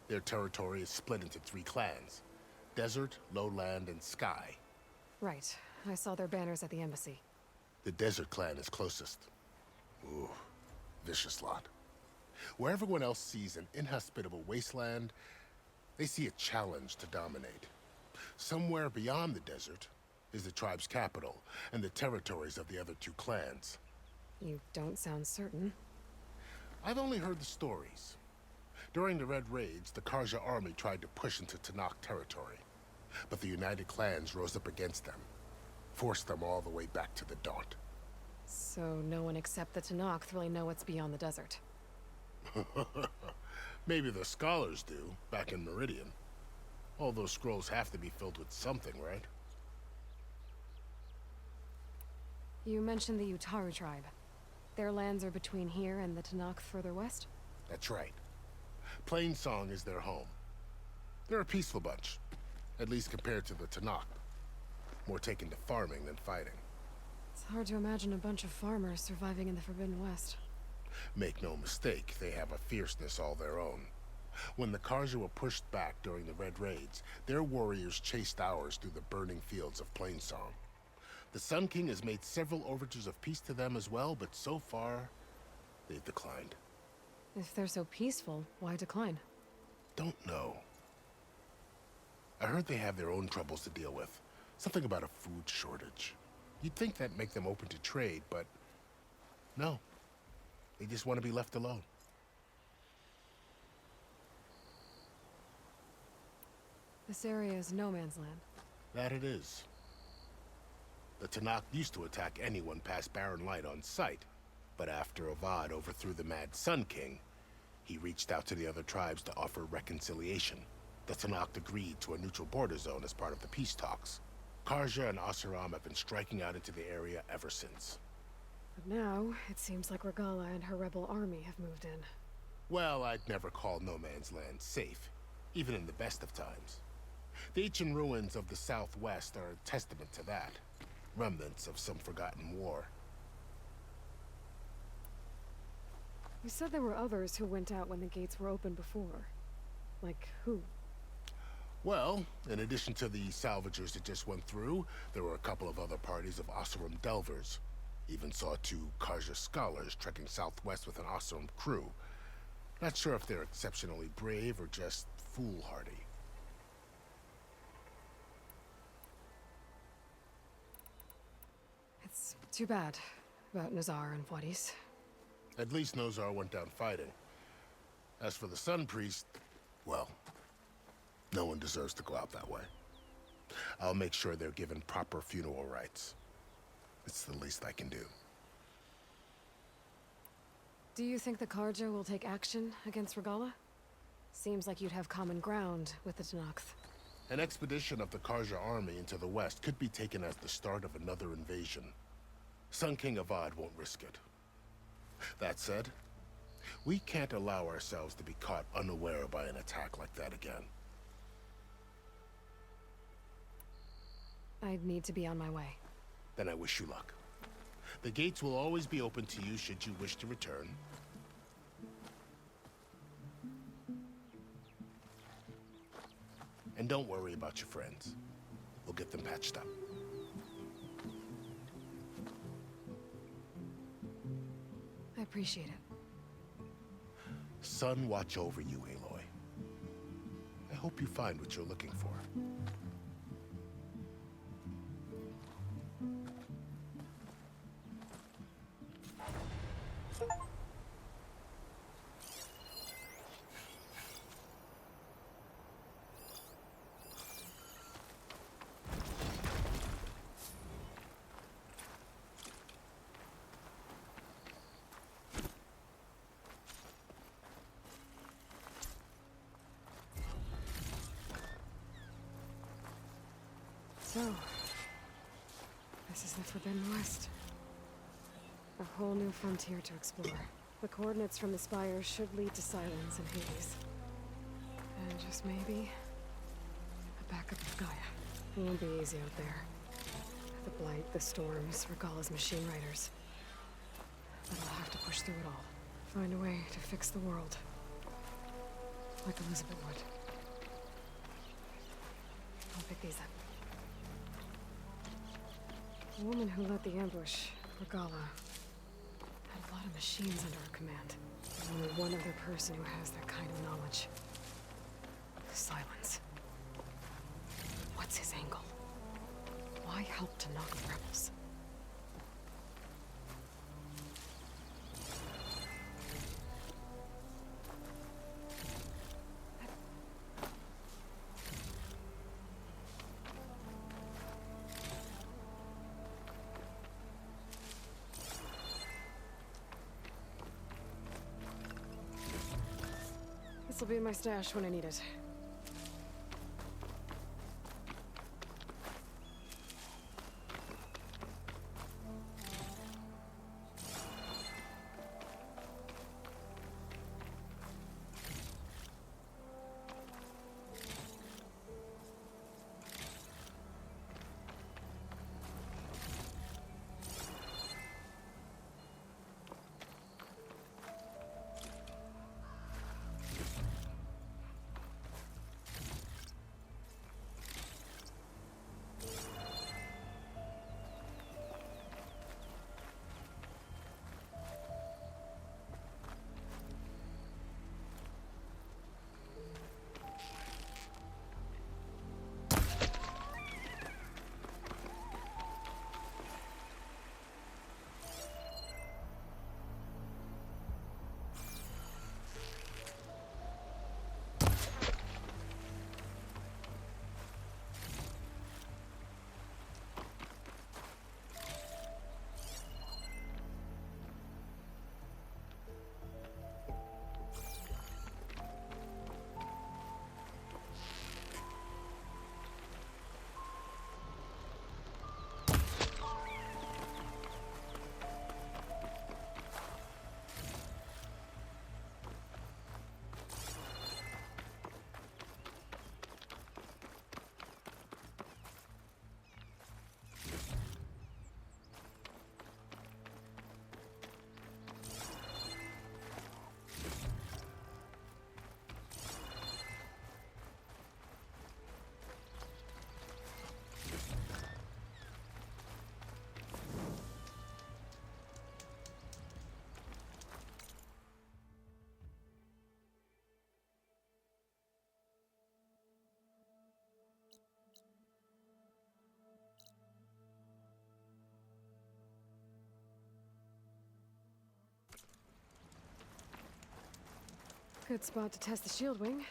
Speaker 11: Their territory is split into 3 clans: Desert, Lowland, and Sky.
Speaker 1: Right. I saw their banners at the embassy.
Speaker 11: The Desert clan is closest. Ooh, vicious lot. Where everyone else sees an inhospitable wasteland, they see a challenge to dominate. Somewhere beyond the desert is the tribe's capital and the territories of the other 2 clans.
Speaker 1: You don't sound certain.
Speaker 11: I've only heard the stories. During the Red Raids, the Karja army tried to push into Tenakth territory, but the United Clans rose up against them, forced them all the way back to the Daunt.
Speaker 1: So no one except the Tenakth really know what's beyond the desert.
Speaker 11: Maybe the scholars do, back in Meridian. All those scrolls have to be filled with something, right?
Speaker 1: You mentioned the Utaru tribe. Their lands are between here and the Tenakth further west?
Speaker 11: That's right. Plainsong is their home. They're a peaceful bunch, at least compared to the Tenakth. More taken to farming than fighting.
Speaker 1: It's hard to imagine a bunch of farmers surviving in the Forbidden West.
Speaker 11: Make no mistake, they have a fierceness all their own. When the Karja were pushed back during the Red Raids, their warriors chased ours through the burning fields of Plainsong. The Sun King has made several overtures of peace to them as well, but so far, they've declined.
Speaker 1: If they're so peaceful, why decline?
Speaker 11: Don't know. I heard they have their own troubles to deal with. Something about a food shortage. You'd think that'd make them open to trade, but no. They just want to be left alone.
Speaker 1: This area is no man's land.
Speaker 11: That it is. The Tenakth used to attack anyone past Barren Light on sight, but after Avad overthrew the Mad Sun King, he reached out to the other tribes to offer reconciliation. The Tenakth agreed to a neutral border zone as part of the peace talks. Karja and Oseram have been striking out into the area ever since.
Speaker 1: But now, it seems like Regala and her rebel army have moved in.
Speaker 11: Well, I'd never call no man's land safe, even in the best of times. The ancient ruins of the Southwest are a testament to that. Remnants of some forgotten war.
Speaker 1: You said there were others who went out when the gates were open before. Like who?
Speaker 11: Well, in addition to the salvagers that just went through, there were a couple of other parties of Oseram Delvers. Even saw 2 Karja scholars trekking southwest with an Oseram crew. Not sure if they're exceptionally brave or just foolhardy.
Speaker 1: It's too bad about Nazar and Wadis.
Speaker 11: At least Nozar went down fighting. As for the Sun Priest, well, no one deserves to go out that way. I'll make sure they're given proper funeral rites. It's the least I can do.
Speaker 1: Do you think the Karja will take action against Regala? Seems like you'd have common ground with the Tenakth.
Speaker 11: An expedition of the Karja army into the west could be taken as the start of another invasion. Sun King Avad won't risk it. That said, we can't allow ourselves to be caught unaware by an attack like that again.
Speaker 1: I'd need to be on my way.
Speaker 11: Then I wish you luck. The gates will always be open to you should you wish to return. And don't worry about your friends. We'll get them patched up.
Speaker 1: I appreciate it.
Speaker 11: Sun watch over you, Aloy. I hope you find what you're looking for.
Speaker 1: So, this is the Forbidden West. A whole new frontier to explore. The coordinates from the spires should lead to Silence and Hades. And just maybe, a backup of Gaia. It won't be easy out there. The Blight, the Storms, Regala's machine riders. But I'll have to push through it all. Find a way to fix the world. Like Elizabeth would. I'll pick these up. The woman who led the ambush, Regala, had a lot of machines under her command. There's only one other person who has that kind of knowledge. Silence. What's his angle? Why help to knock the rebels? This'll be in my stash when I need it. Good spot to test the shield wing.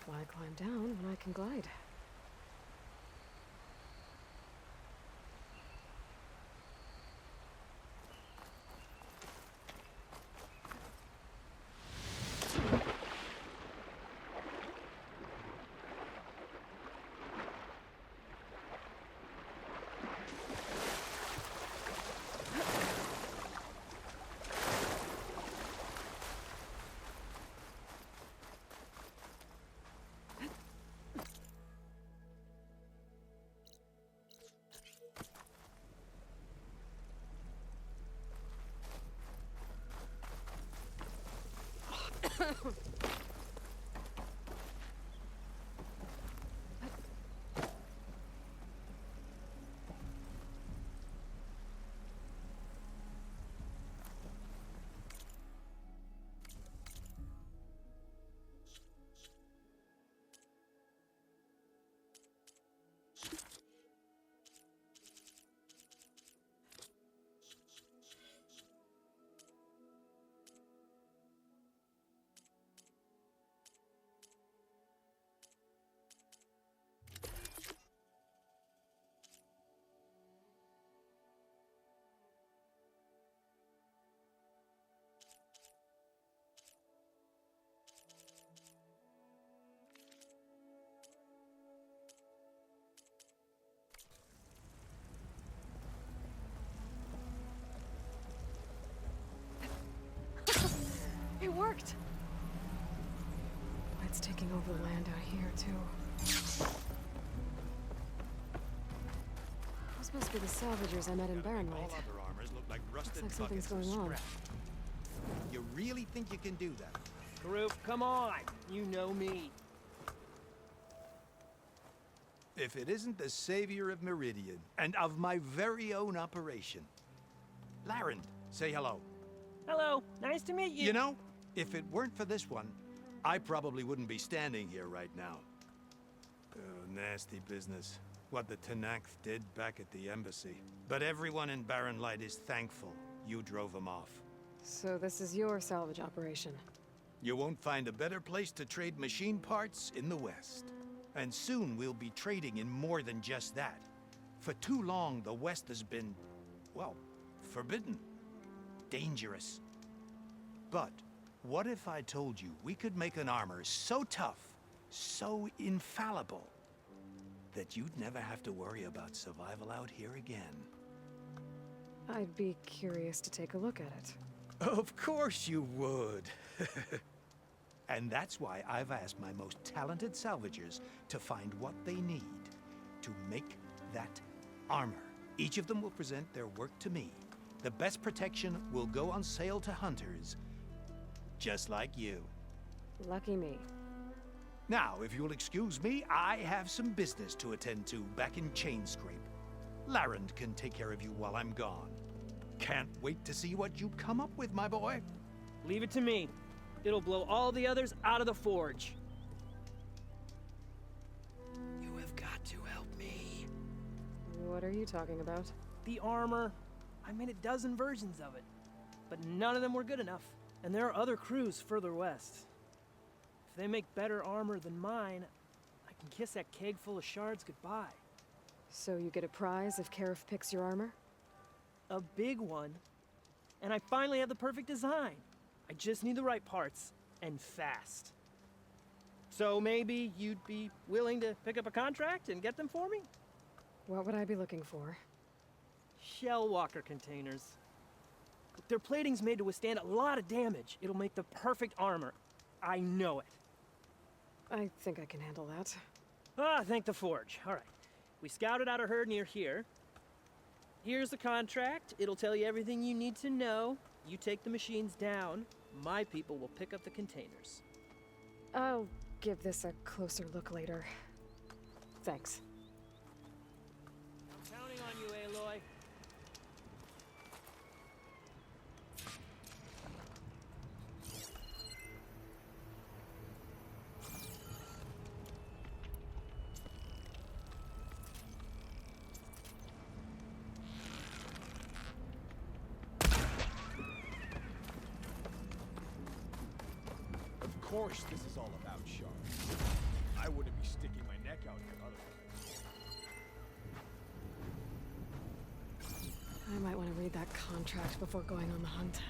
Speaker 1: Why climb down when I can glide? It worked! It's taking over land out here, too. Those must be the salvagers I met in Barren Light.
Speaker 21: All other armors look like rusted
Speaker 1: Looks like something's
Speaker 21: buckets of
Speaker 1: going on.
Speaker 21: scrap. You really think you can do that?
Speaker 22: Karuk, come on! You know me.
Speaker 23: If it isn't the savior of Meridian, and of my very own operation. Laren, say hello.
Speaker 22: Hello, nice to meet you.
Speaker 23: You know, if it weren't for this one, I probably wouldn't be standing here right now. Oh, nasty business. What the Tenakth did back at the embassy. But everyone in Barren Light is thankful you drove them off.
Speaker 1: So this is your salvage operation?
Speaker 23: You won't find a better place to trade machine parts in the West. And soon we'll be trading in more than just that. For too long, the West has been, well, forbidden. Dangerous. But what if I told you we could make an armor so tough, so infallible, that you'd never have to worry about survival out here again?
Speaker 1: I'd be curious to take a look at it.
Speaker 23: Of course you would. And that's why I've asked my most talented salvagers to find what they need to make that armor. Each of them will present their work to me. The best protection will go on sale to hunters, just like you.
Speaker 1: Lucky me.
Speaker 23: Now, if you'll excuse me, I have some business to attend to back in Chainscrape. Laren can take care of you while I'm gone. Can't wait to see what you come up with, my boy.
Speaker 22: Leave it to me. It'll blow all the others out of the forge.
Speaker 23: You have got to help me.
Speaker 1: What are you talking about?
Speaker 22: The armor. I made a dozen versions of it, but none of them were good enough. And there are other crews further west. If they make better armor than mine, I can kiss that keg full of shards goodbye.
Speaker 1: So you get a prize if Karif picks your armor?
Speaker 22: A big one. And I finally have the perfect design. I just need the right parts, and fast. So maybe you'd be willing to pick up a contract and get them for me?
Speaker 1: What would I be looking for?
Speaker 22: Shell walker containers. Their plating's made to withstand a lot of damage. It'll make the perfect armor. I know it.
Speaker 1: I think I can handle that.
Speaker 22: Ah, thank the forge. All right. We scouted out a herd near here. Here's the contract. It'll tell you everything you need to know. You take the machines down. My people will pick up the containers.
Speaker 1: I'll give this a closer look later. Thanks.
Speaker 22: I'm counting on you, Aloy.
Speaker 23: Of
Speaker 4: course this is all about sharks. I wouldn't be sticking my neck out here otherwise.
Speaker 1: I might want to read that contract before going on the hunt.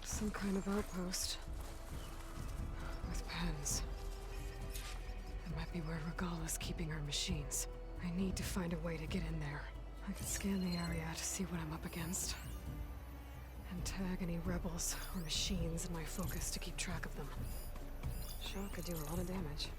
Speaker 1: Some kind of outpost. With pens. That might be where Regala's keeping her machines. I need to find a way to get in there. I could scan the area to see what I'm up against. And tag any rebels or machines in my focus to keep track of them. Shock could do a lot of damage.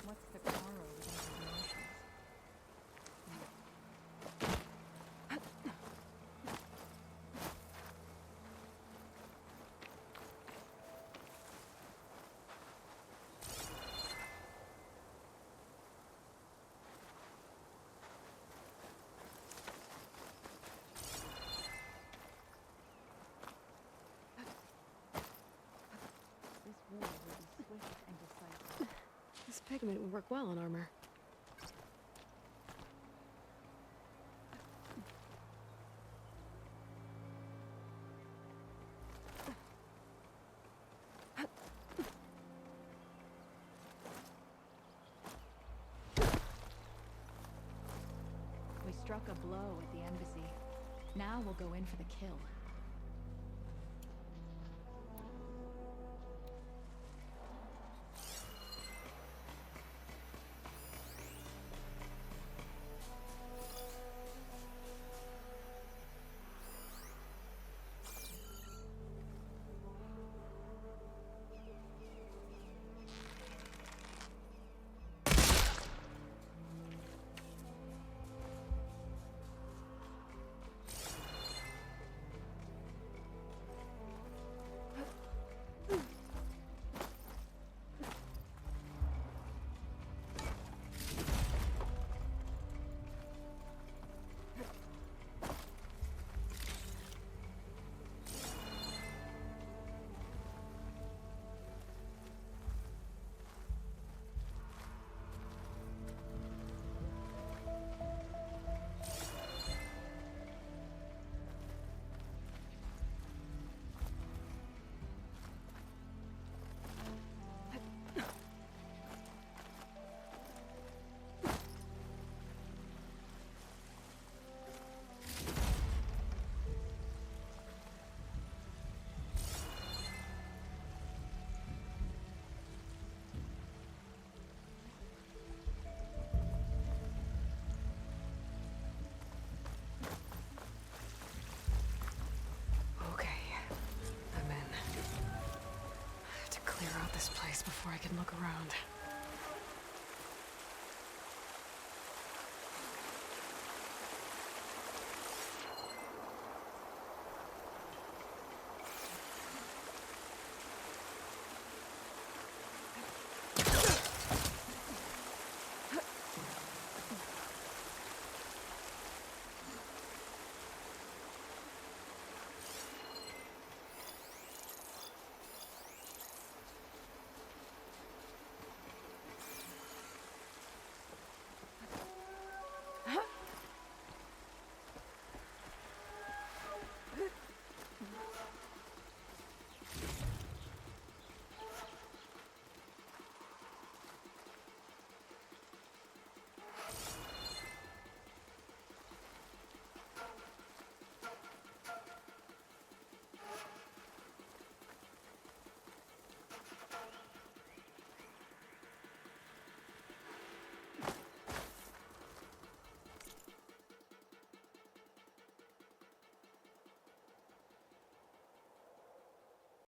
Speaker 8: What's the Caro without emotions? This war will be swift and decisive.
Speaker 1: This pigment would work well on armor.
Speaker 8: We struck a blow at the embassy. Now we'll go in for the kill.
Speaker 1: place before I can look around.